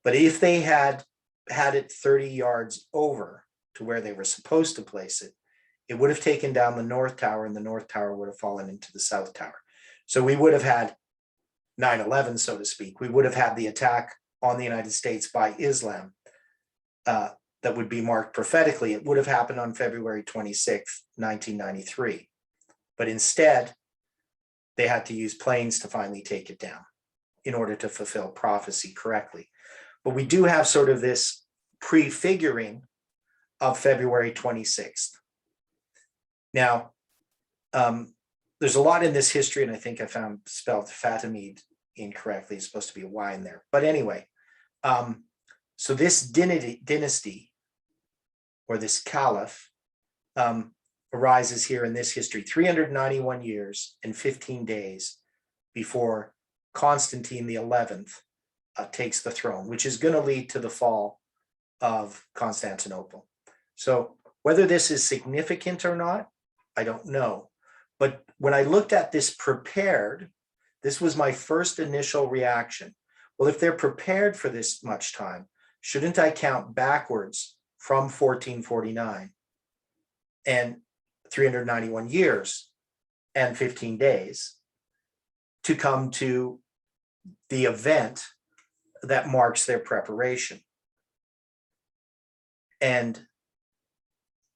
But if they had it 30 yards over to where they were supposed to place it, it would have taken down the North Tower, and the North Tower would have fallen into the South Tower. So we would have had 9/11, so to speak. We would have had the attack on the United States by Islam that would be marked prophetically. It would have happened on February 26th, 1993. But instead, they had to use planes to finally take it down in order to fulfill prophecy correctly. But we do have sort of this prefiguring of February 26th. Now, there's a lot in this history, and I think I found spelled Fatimid incorrectly. It's supposed to be a Y in there. But anyway, so this dynasty, or this caliph, arises here in this history 391 years and 15 days before Constantine the 11th takes the throne, which is going to lead to the fall of Constantinople. So whether this is significant or not, I don't know. But when I looked at this prepared, this was my first initial reaction. Well, if they're prepared for this much time, shouldn't I count backwards from 1449 and 391 years and 15 days to come to the event that marks their preparation? And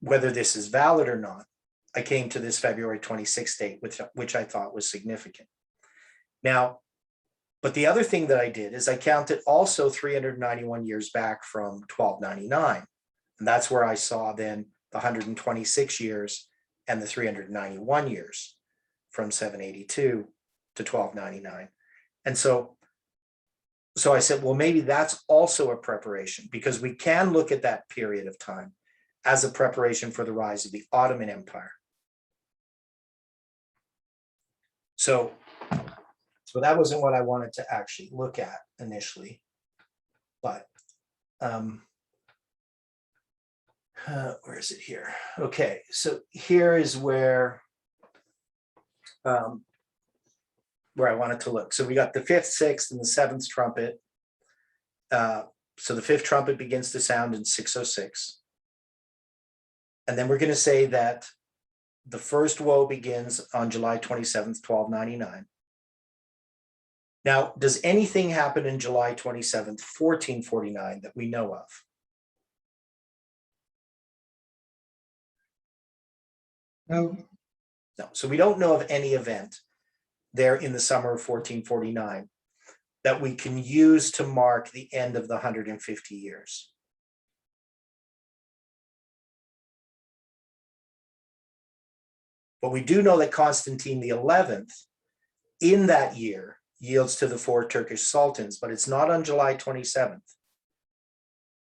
whether this is valid or not, I came to this February 26th date, which I thought was significant. Now, but the other thing that I did is I counted also 391 years back from 1299. And that's where I saw then the 126 years and the 391 years from 782 to 1299. And so I said, well, maybe that's also a preparation, because we can look at that period of time as a preparation for the rise of the Ottoman Empire. So that wasn't what I wanted to actually look at initially, but where is it here? Okay, so here is where I wanted to look. So we got the 5th, 6th, and the 7th trumpet. So the 5th trumpet begins to sound in 606. And then we're going to say that the first woe begins on July 27th, 1299. Now, does anything happen in July 27th, 1449 that we know of? No. No. So we don't know of any event there in the summer of 1449 that we can use to mark the end of the 150 years. But we do know that Constantine the 11th in that year yields to the 4 Turkish sultans, but it's not on July 27th.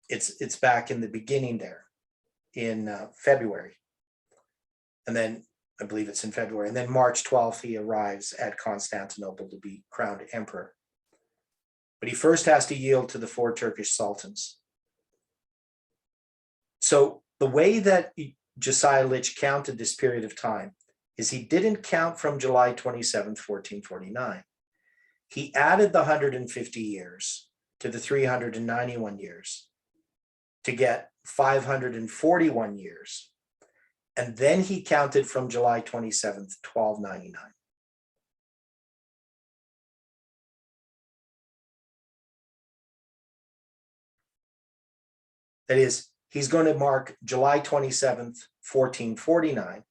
It's back in the beginning there in February. And then I believe it's in February. And then March 12th, he arrives at Constantinople to be crowned emperor. But he first has to yield to the 4 Turkish sultans. So the way that Josiah Litch counted this period of time is he didn't count from July 27th, 1449. He added the 150 years to the 391 years to get 541 years. And then he counted from July 27th, 1299. That is, he's going to mark July 27th, 1449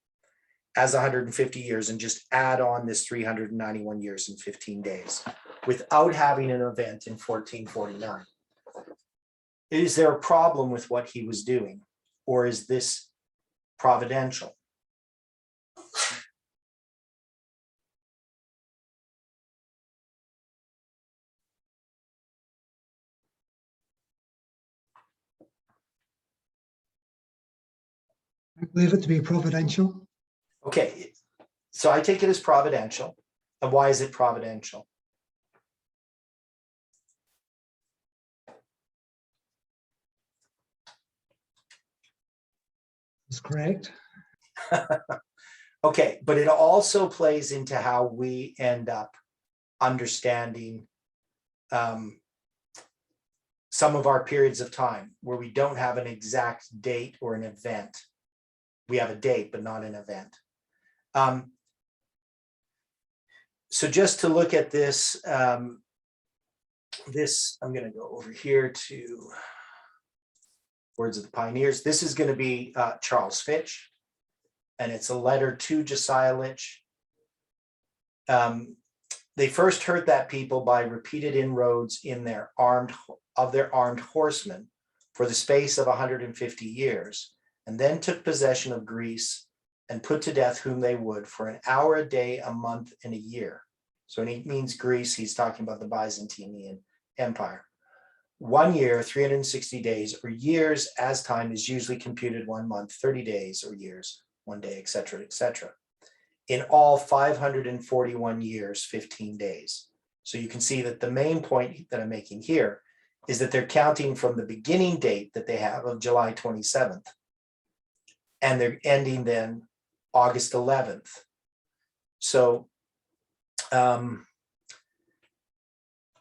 as 150 years and just add on this 391 years and 15 days without having an event in 1449. Is there a problem with what he was doing, or is this providential? I believe it to be providential. Okay, so I take it as providential. And why is it providential? That's correct. Okay, but it also plays into how we end up understanding some of our periods of time where we don't have an exact date or an event. We have a date, but not an event. So just to look at this, I'm going to go over here to Words of the Pioneers. This is going to be Charles Fitch, and it's a letter to Josiah Litch. They first hurt that people by repeated inroads in their armed horsemen for the space of 150 years, and then took possession of Greece and put to death whom they would for an hour a day, a month, and a year. So when he means Greece, he's talking about the Byzantine Empire. 1 year, 360 days, or years, as time is usually computed 1 month, 30 days, or years, 1 day, etc., etc. In all 541 years, 15 days. So you can see that the main point that I'm making here is that they're counting from the beginning date that they have of July 27th, and they're ending then August 11th. So, and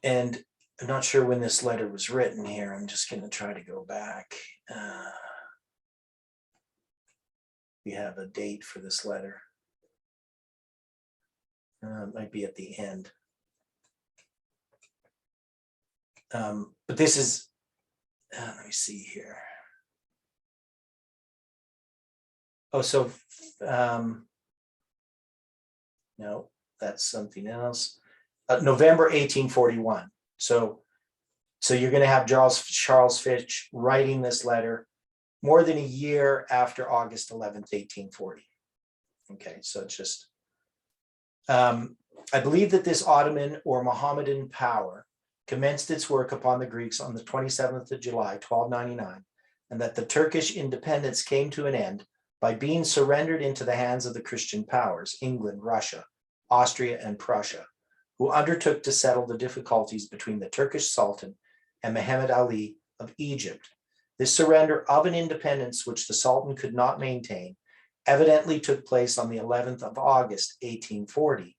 I'm not sure when this letter was written here. I'm just going to try to go back. We have a date for this letter. It might be at the end. But this is, let me see here. Oh, so, no, that's something else. November 1841. So you're going to have Charles Fitch writing this letter more than a year after August 11th, 1840. Okay, so it's just, I believe that this Ottoman or Mohammedan power commenced its work upon the Greeks on the 27th of July, 1299, and that the Turkish independence came to an end by being surrendered into the hands of the Christian powers, England, Russia, Austria, and Prussia, who undertook to settle the difficulties between the Turkish Sultan and Muhammad Ali of Egypt. This surrender of an independence which the Sultan could not maintain evidently took place on the 11th of August, 1840,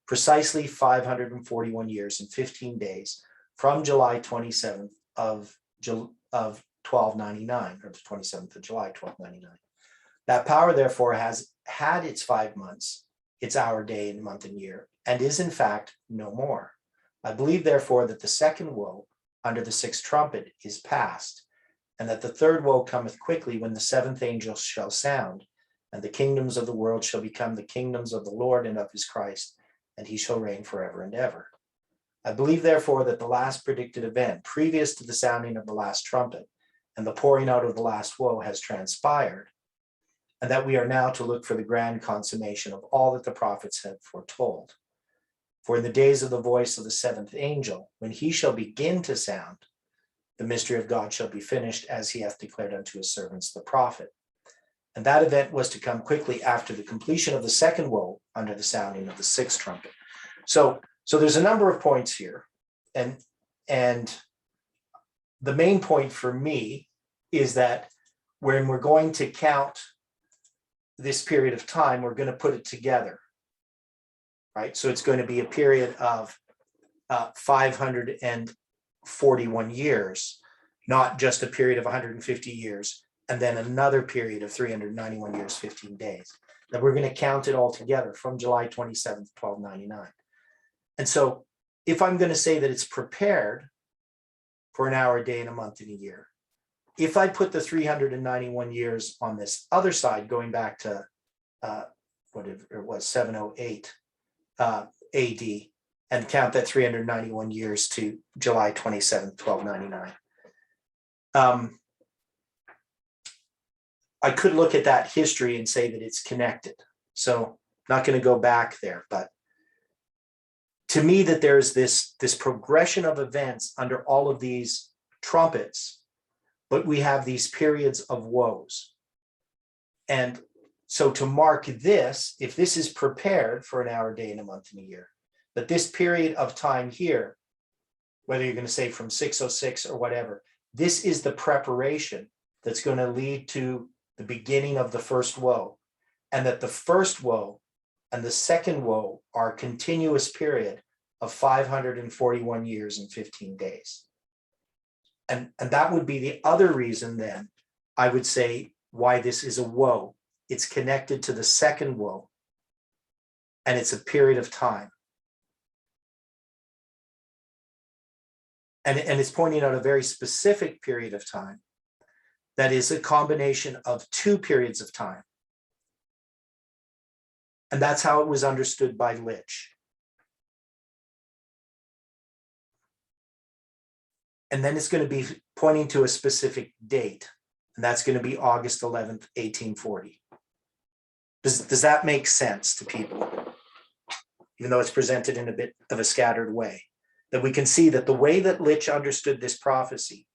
precisely 541 years and 15 days from July 27th of 1299, or the 27th of July, 1299. That power, therefore, has had its 5 months, its hour, day, and month, and year, and is in fact no more. I believe, therefore, that the second woe under the sixth trumpet is past, and that the third woe cometh quickly when the seventh angel shall sound, and the kingdoms of the world shall become the kingdoms of the Lord and of his Christ, and he shall reign forever and ever. I believe, therefore, that the last predicted event, previous to the sounding of the last trumpet and the pouring out of the last woe, has transpired, and that we are now to look for the grand consummation of all that the prophets have foretold. For in the days of the voice of the seventh angel, when he shall begin to sound, the mystery of God shall be finished, as he hath declared unto his servants the prophet. And that event was to come quickly after the completion of the second woe under the sounding of the sixth trumpet. So there's a number of points here. And the main point for me is that when we're going to count this period of time, we're going to put it together, right? So it's going to be a period of 541 years, not just a period of 150 years, and then another period of 391 years, 15 days. That we're going to count it all together from July 27th, 1299. And so if I'm going to say that it's prepared for an hour, a day, and a month, and a year, if I put the 391 years on this other side, going back to whatever it was, 708 AD, and count that 391 years to July 27th, 1299, I could look at that history and say that it's connected. So not going to go back there, but to me, that there's this progression of events under all of these trumpets, but we have these periods of woes. And so to mark this, if this is prepared for an hour, day, and a month, and a year, but this period of time here, whether you're going to say from 606 or whatever, this is the preparation that's going to lead to the beginning of the first woe. And that the first woe and the second woe are a continuous period of 541 years and 15 days. And that would be the other reason then, I would say, why this is a woe. It's connected to the second woe, and it's a period of time. And it's pointing out a very specific period of time that is a combination of two periods of time. And that's how it was understood by Litch. And then it's going to be pointing to a specific date, and that's going to be August 11th, 1840. Does that make sense to people? Even though it's presented in a bit of a scattered way, that we can see that the way that Litch understood this prophecy,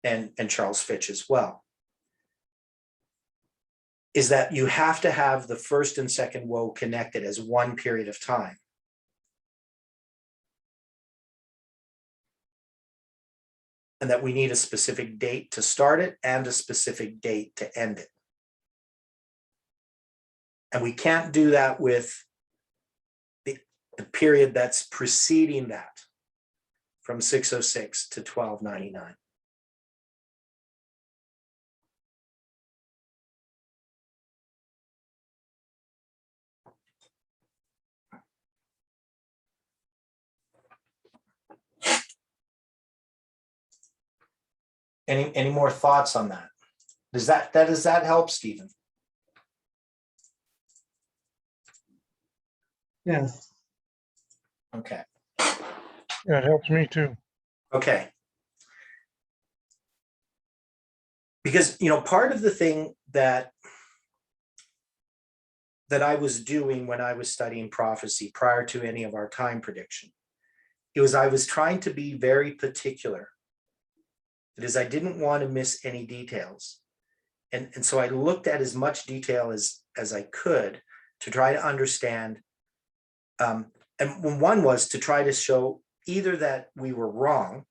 and Charles Fitch as well, is that you have to have the first and second woe connected as one period of time. And that we need a specific date to start it and a specific date to end it. And we can't do that with the period that's preceding that, from 606 to 1299. Any more thoughts on that? Does that help, Stephen? Yes. Okay. Yeah, it helps me too. Okay. Because, part of the thing that I was doing when I was studying prophecy prior to any of our time prediction, I was trying to be very particular. That is, I didn't want to miss any details. And so I looked at as much detail as I could to try to understand. And one was to try to show either that we were wrong,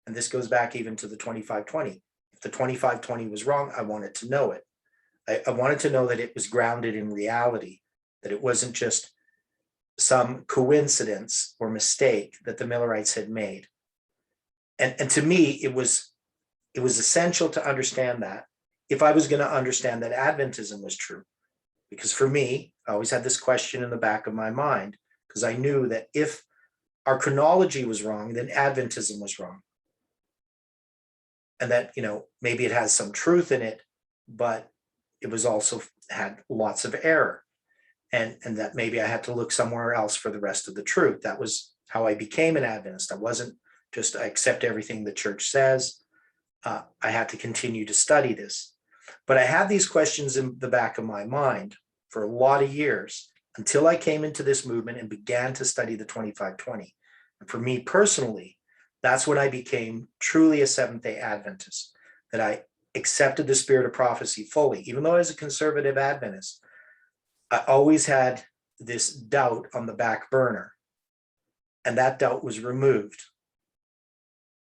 and this goes back even to the 2520. If the 2520 was wrong, I wanted to know it. I wanted to know that it was grounded in reality, that it wasn't just some coincidence or mistake that the Millerites had made. And to me, it was essential to understand that if I was going to understand that Adventism was true. Because for me, I always had this question in the back of my mind, because I knew that if our chronology was wrong, then Adventism was wrong. And that, maybe it has some truth in it, but it was also had lots of error. And that maybe I had to look somewhere else for the rest of the truth. That was how I became an Adventist. I wasn't just, I accept everything the church says. I had to continue to study this. But I had these questions in the back of my mind for a lot of years until I came into this movement and began to study the 2520. And for me personally, that's when I became truly a Seventh-day Adventist, that I accepted the spirit of prophecy fully. Even though I was a conservative Adventist, I always had this doubt on the back burner. And that doubt was removed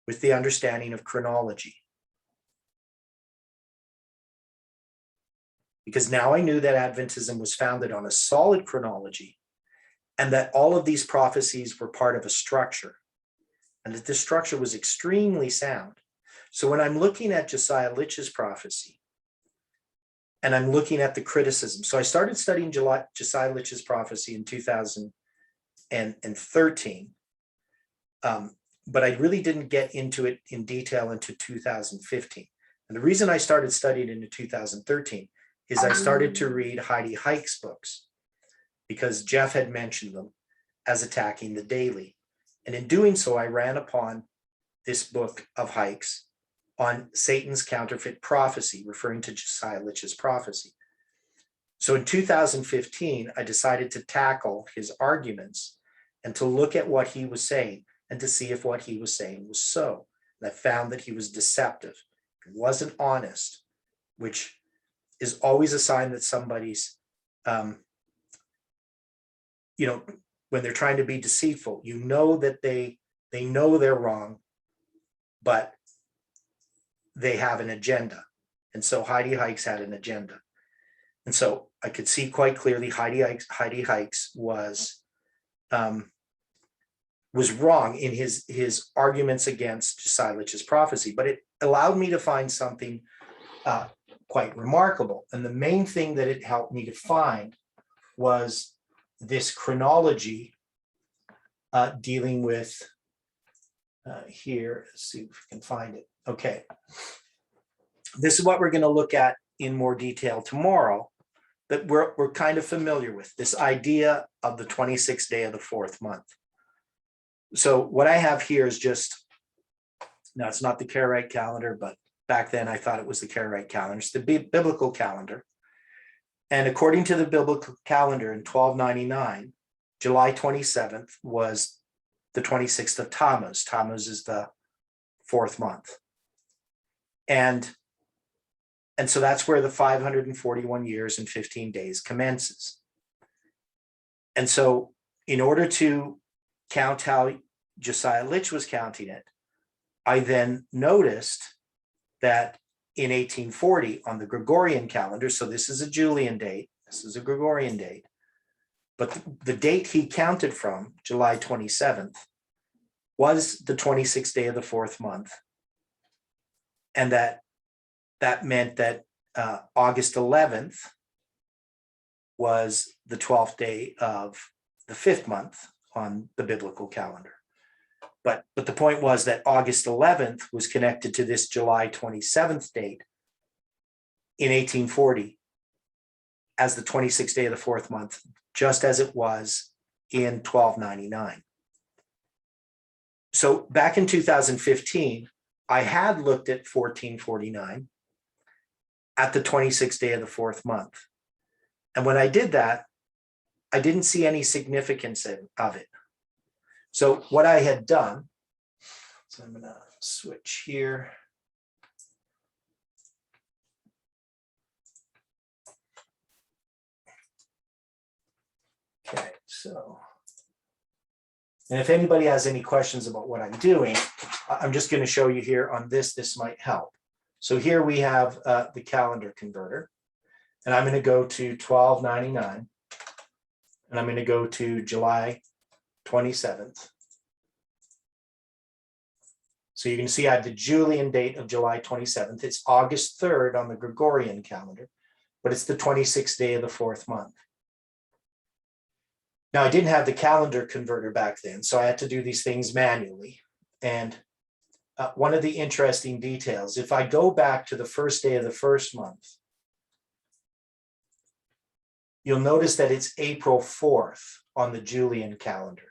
with the understanding of chronology. Because now I knew that Adventism was founded on a solid chronology, and that all of these prophecies were part of a structure, and that this structure was extremely sound. So when I'm looking at Josiah Litch's prophecy, and I'm looking at the criticism, so I started studying Josiah Litch's prophecy in 2013, but I really didn't get into it in detail into 2015. And the reason I started studying into 2013 is I started to read Heidi Heich's books, because Jeff had mentioned them as attacking the daily. And in doing so, I ran upon this book of Heich's on Satan's counterfeit prophecy, referring to Josiah Litch's prophecy. So in 2015, I decided to tackle his arguments and to look at what he was saying and to see if what he was saying was so. And I found that he was deceptive. He wasn't honest, which is always a sign that somebody's, you know, when they're trying to be deceitful, you know that they know they're wrong, but they have an agenda. And so Heidi Hikes had an agenda. And so I could see quite clearly Heidi Hikes was wrong in his arguments against Josiah Litch's prophecy, but it allowed me to find something quite remarkable. And the main thing that it helped me to find was this chronology dealing with here. Let's see if we can find it. Okay. This is what we're going to look at in more detail tomorrow, that we're kind of familiar with, this idea of the 26th day of the fourth month. So what I have here is just, now it's not the Karaite calendar, but back then I thought it was the Karaite calendar. It's the biblical calendar. And according to the biblical calendar in 1299, July 27th was the 26th of Tammuz. Tammuz is the fourth month. And so that's where the 541 years and 15 days commences. And so in order to count how Josiah Litch was counting it, I then noticed that in 1840 on the Gregorian calendar, so this is a Julian date, this is a Gregorian date, but the date he counted from, July 27th, was the 26th day of the fourth month. And that meant that August 11th was the 12th day of the fifth month on the biblical calendar. But the point was that August 11th was connected to this July 27th date in 1840 as the 26th day of the fourth month, just as it was in 1299. So back in 2015, I had looked at 1449 at the 26th day of the fourth month. And when I did that, I didn't see any significance of it. So what I had done, so I'm going to switch here. Okay, so, and if anybody has any questions about what I'm doing, I'm just going to show you here on this might help. So here we have the calendar converter, and I'm going to go to 1299, and I'm going to go to July 27th. So you can see I have the Julian date of July 27th. It's August 3rd on the Gregorian calendar, but it's the 26th day of the fourth month. Now, I didn't have the calendar converter back then, so I had to do these things manually. And one of the interesting details, if I go back to the first day of the first month, you'll notice that it's April 4th on the Julian calendar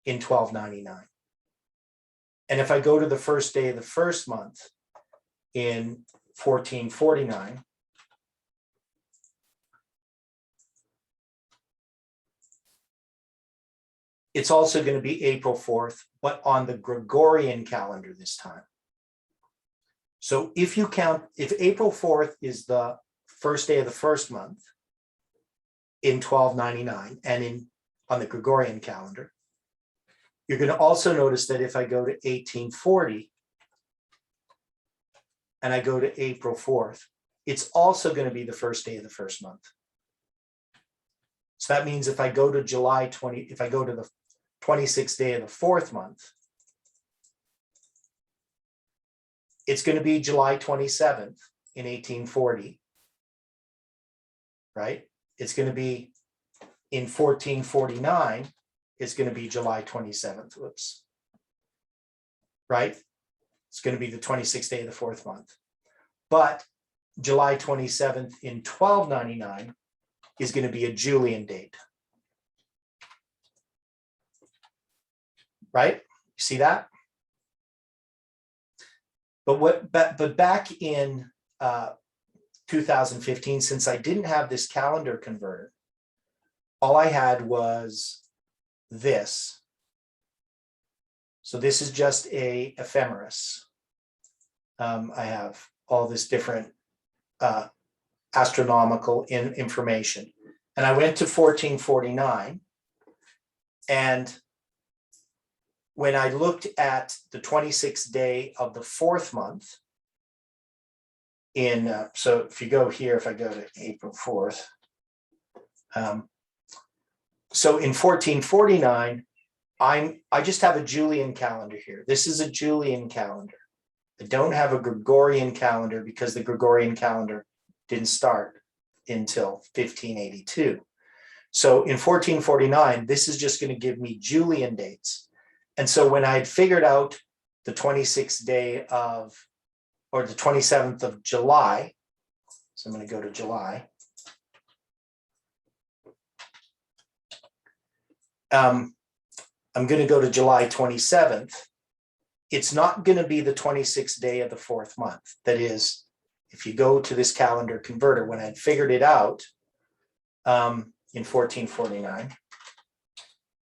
in 1299. And if I go to the first day of the first month in 1449, it's also going to be April 4th, but on the Gregorian calendar this time. So if you count, if April 4th is the first day of the first month in 1299 and on the Gregorian calendar, you're going to also notice that if I go to 1840 and I go to April 4th, it's also going to be the first day of the first month. So that means if I go to July 20, if I go to the 26th day of the fourth month, it's going to be July 27th in 1840, right? It's going to be in 1449, it's going to be July 27th, whoops, right? It's going to be the 26th day of the fourth month. But July 27th in 1299 is going to be a Julian date, right? You see that? But back in 2015, since I didn't have this calendar converter, all I had was this. So this is just a ephemeris. I have all this different astronomical information. And I went to 1449. And when I looked at the 26th day of the 4th month, so if you go here, if I go to April 4th, so in 1449, I just have a Julian calendar here. This is a Julian calendar. I don't have a Gregorian calendar because the Gregorian calendar didn't start until 1582. So in 1449, this is just going to give me Julian dates. And so when I had figured out the 26th day of, or the 27th of July, so I'm going to go to July. I'm going to go to July 27th. It's not going to be the 26th day of the 4th month. That is, if you go to this calendar converter, when I figured it out in 1449,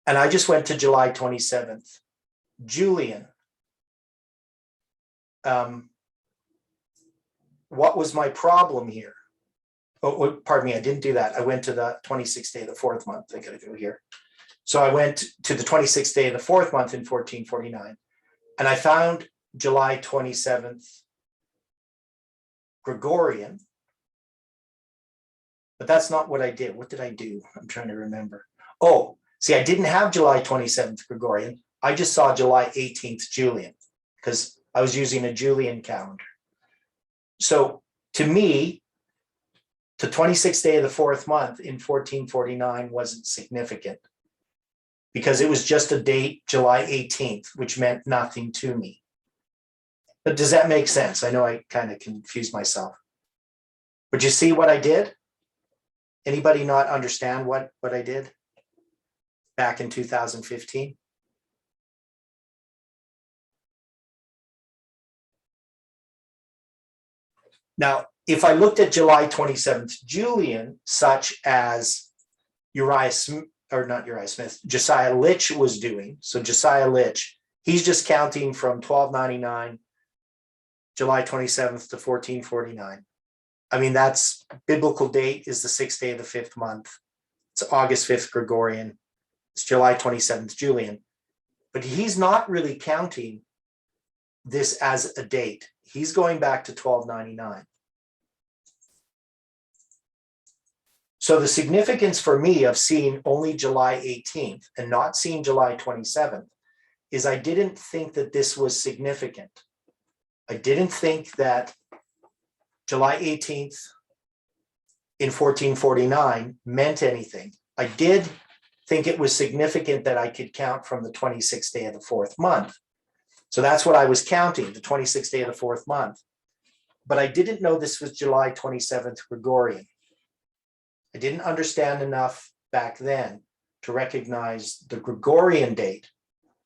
and I just went to July 27th, Julian. What was my problem here? Oh, pardon me, I didn't do that. I went to the 26th day of the 4th month. I got to go here. So I went to the 26th day of the 4th month in 1449, and I found July 27th Gregorian, but that's not what I did. What did I do? I'm trying to remember. Oh, see, I didn't have July 27th Gregorian. I just saw July 18th Julian because I was using a Julian calendar. So to me, the 26th day of the 4th month in 1449 wasn't significant because it was just a date, July 18th, which meant nothing to me. But does that make sense? I know I kind of confused myself. But you see what I did? Anybody not understand what I did back in 2015? Now, if I looked at July 27th Julian, such as Josiah Litch was doing. So Josiah Litch, he's just counting from 1299, July 27th to 1449. I mean, that's biblical date is the 6th day of the 5th month. It's August 5th Gregorian. It's July 27th Julian. But he's not really counting this as a date. He's going back to 1299. So the significance for me of seeing only July 18th and not seeing July 27th is I didn't think that this was significant. I didn't think that July 18th in 1449 meant anything. I did think it was significant that I could count from the 26th day of the 4th month. So that's what I was counting, the 26th day of the 4th month. But I didn't know this was July 27th Gregorian. I didn't understand enough back then to recognize the Gregorian date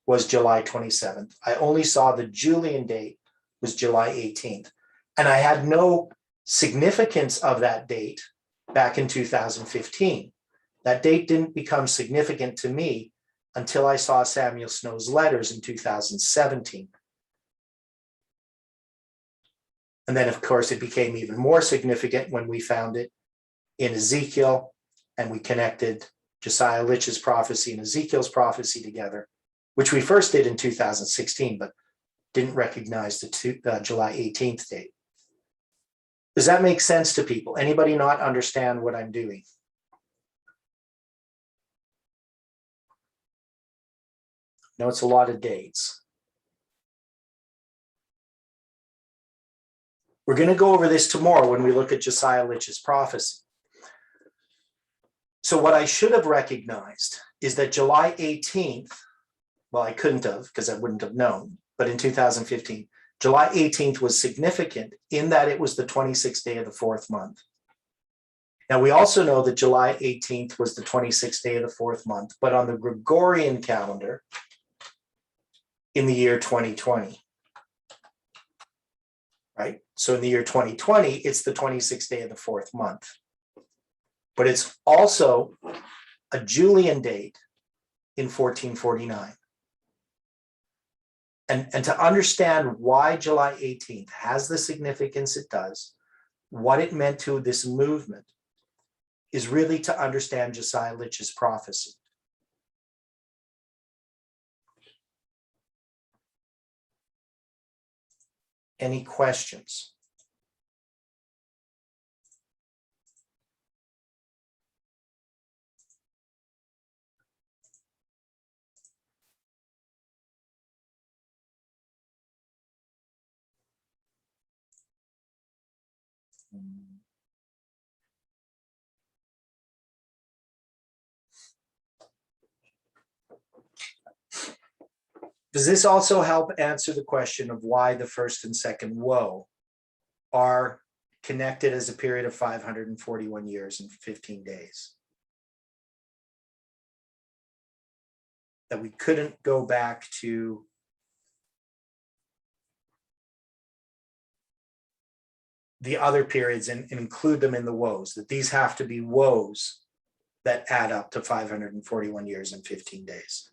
was July 27th. I only saw the Julian date was July 18th. And I had no significance of that date back in 2015. That date didn't become significant to me until I saw Samuel Snow's letters in 2017. And then, of course, it became even more significant when we found it in Ezekiel, and we connected Josiah Litch's prophecy and Ezekiel's prophecy together, which we first did in 2016, but didn't recognize the July 18th date. Does that make sense to people? Anybody not understand what I'm doing? No, it's a lot of dates. We're going to go over this tomorrow when we look at Josiah Litch's prophecy. So what I should have recognized is that July 18th, well, I couldn't have because I wouldn't have known, but in 2015, July 18th was significant in that it was the 26th day of the 4th month. Now, we also know that July 18th was the 26th day of the 4th month, but on the Gregorian calendar in the year 2020, right? So in the year 2020, it's the 26th day of the 4th month. But it's also a Julian date in 1449. And to understand why July 18th has the significance it does, what it meant to this movement is really to understand Josiah Litch's prophecy. Any questions? Does this also help answer the question of why the first and second woe are connected as a period of 541 years and 15 days? That we couldn't go back to the other periods and include them in the woes, that these have to be woes that add up to 541 years and 15 days.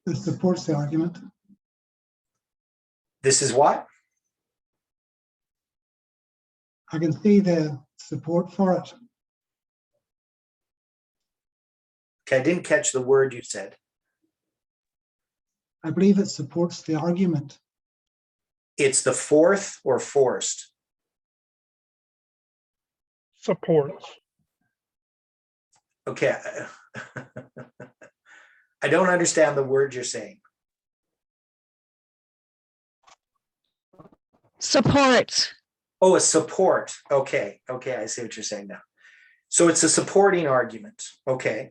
This supports the argument. This is what? I can see the support for it. Okay, I didn't catch the word you said. I believe it supports the argument. It's the fourth or forced? Supports. Okay. I don't understand the word you're saying. Support. Oh, a support. Okay. Okay. I see what you're saying now. So it's a supporting argument. Okay.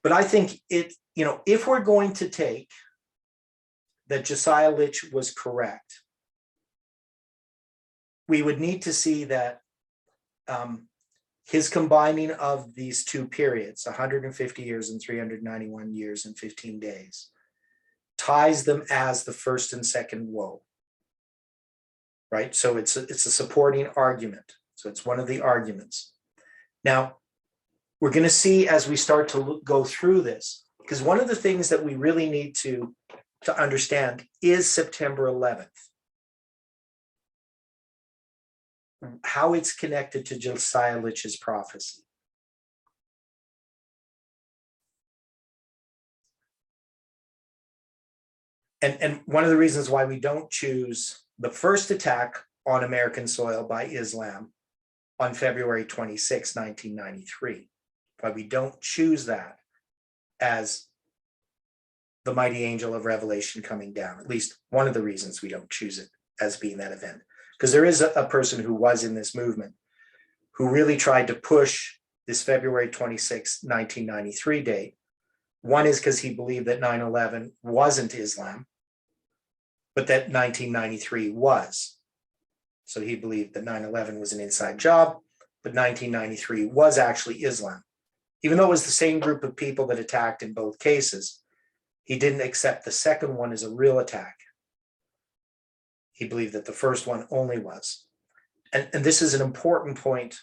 But I think if we're going to take that Josiah Litch was correct, we would need to see that his combining of these two periods, 150 years and 391 years and 15 days, ties them as the first and second woe. Right? So it's a supporting argument. So it's one of the arguments. Now, we're going to see as we start to go through this, because one of the things that we really need to understand is September 11th. How it's connected to Josiah Litch's prophecy. And one of the reasons why we don't choose the first attack on American soil by Islam on February 26, 1993, why we don't choose that as the mighty angel of Revelation coming down, at least one of the reasons we don't choose it as being that event. Because there is a person who was in this movement who really tried to push this February 26, 1993 date. One is because he believed that 9/11 wasn't Islam, but that 1993 was. So he believed that 9/11 was an inside job, but 1993 was actually Islam. Even though it was the same group of people that attacked in both cases, he didn't accept the second one as a real attack. He believed that the first one only was. And this is an important point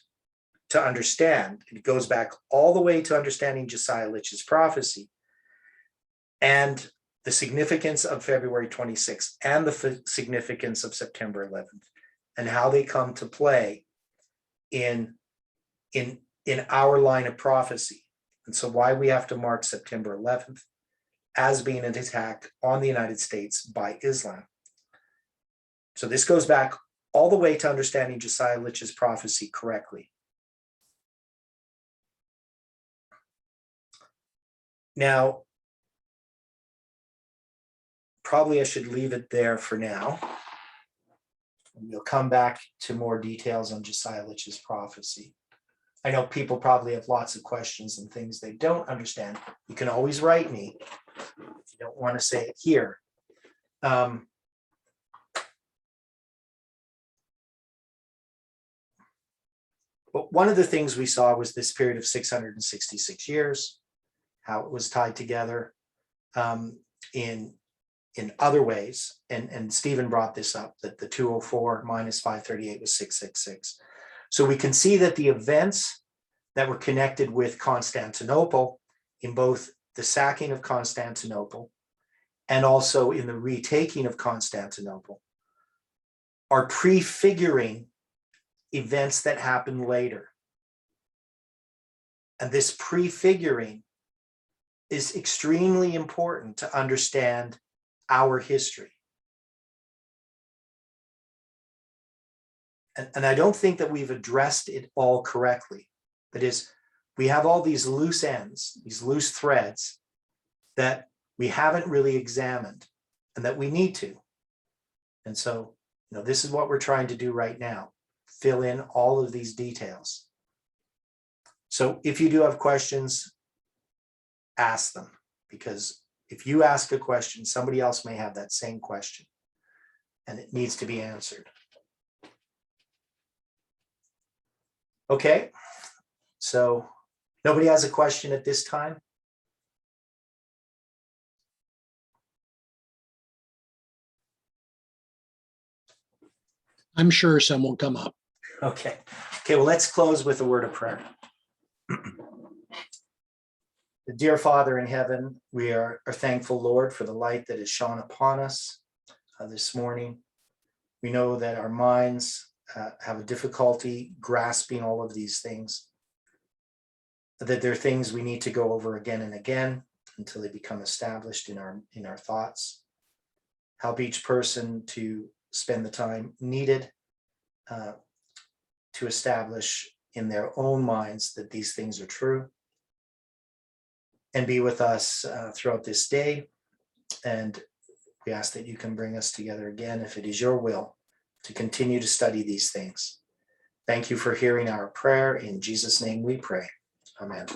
to understand. It goes back all the way to understanding Josiah Litch's prophecy and the significance of February 26th and the significance of September 11th and how they come to play in our line of prophecy. And so why we have to mark September 11th as being an attack on the United States by Islam. So this goes back all the way to understanding Josiah Litch's prophecy correctly. Now, probably I should leave it there for now. And we'll come back to more details on Josiah Litch's prophecy. I know people probably have lots of questions and things they don't understand. You can always write me if you don't want to say it here. But one of the things we saw was this period of 666 years, how it was tied together in other ways. And Stephen brought this up, that the 204 minus 538 was 666. So we can see that the events that were connected with Constantinople in both the sacking of Constantinople and also in the retaking of Constantinople, are prefiguring events that happen later. And this prefiguring is extremely important to understand our history. And I don't think that we've addressed it all correctly. That is, we have all these loose ends, these loose threads that we haven't really examined and that we need to. And so, this is what we're trying to do right now, fill in all of these details. So if you do have questions, ask them, because if you ask a question, somebody else may have that same question and it needs to be answered. Okay, so nobody has a question at this time? I'm sure some will come up. Okay, well, let's close with a word of prayer. Dear Father in heaven, we are thankful, Lord, for the light that has shone upon us this morning. We know that our minds have a difficulty grasping all of these things, that there are things we need to go over again and again until they become established in our thoughts. Help each person to spend the time needed to establish in their own minds that these things are true, and be with us throughout this day. And we ask that you can bring us together again, if it is your will, to continue to study these things. Thank you for hearing our prayer. In Jesus' name we pray. Amen.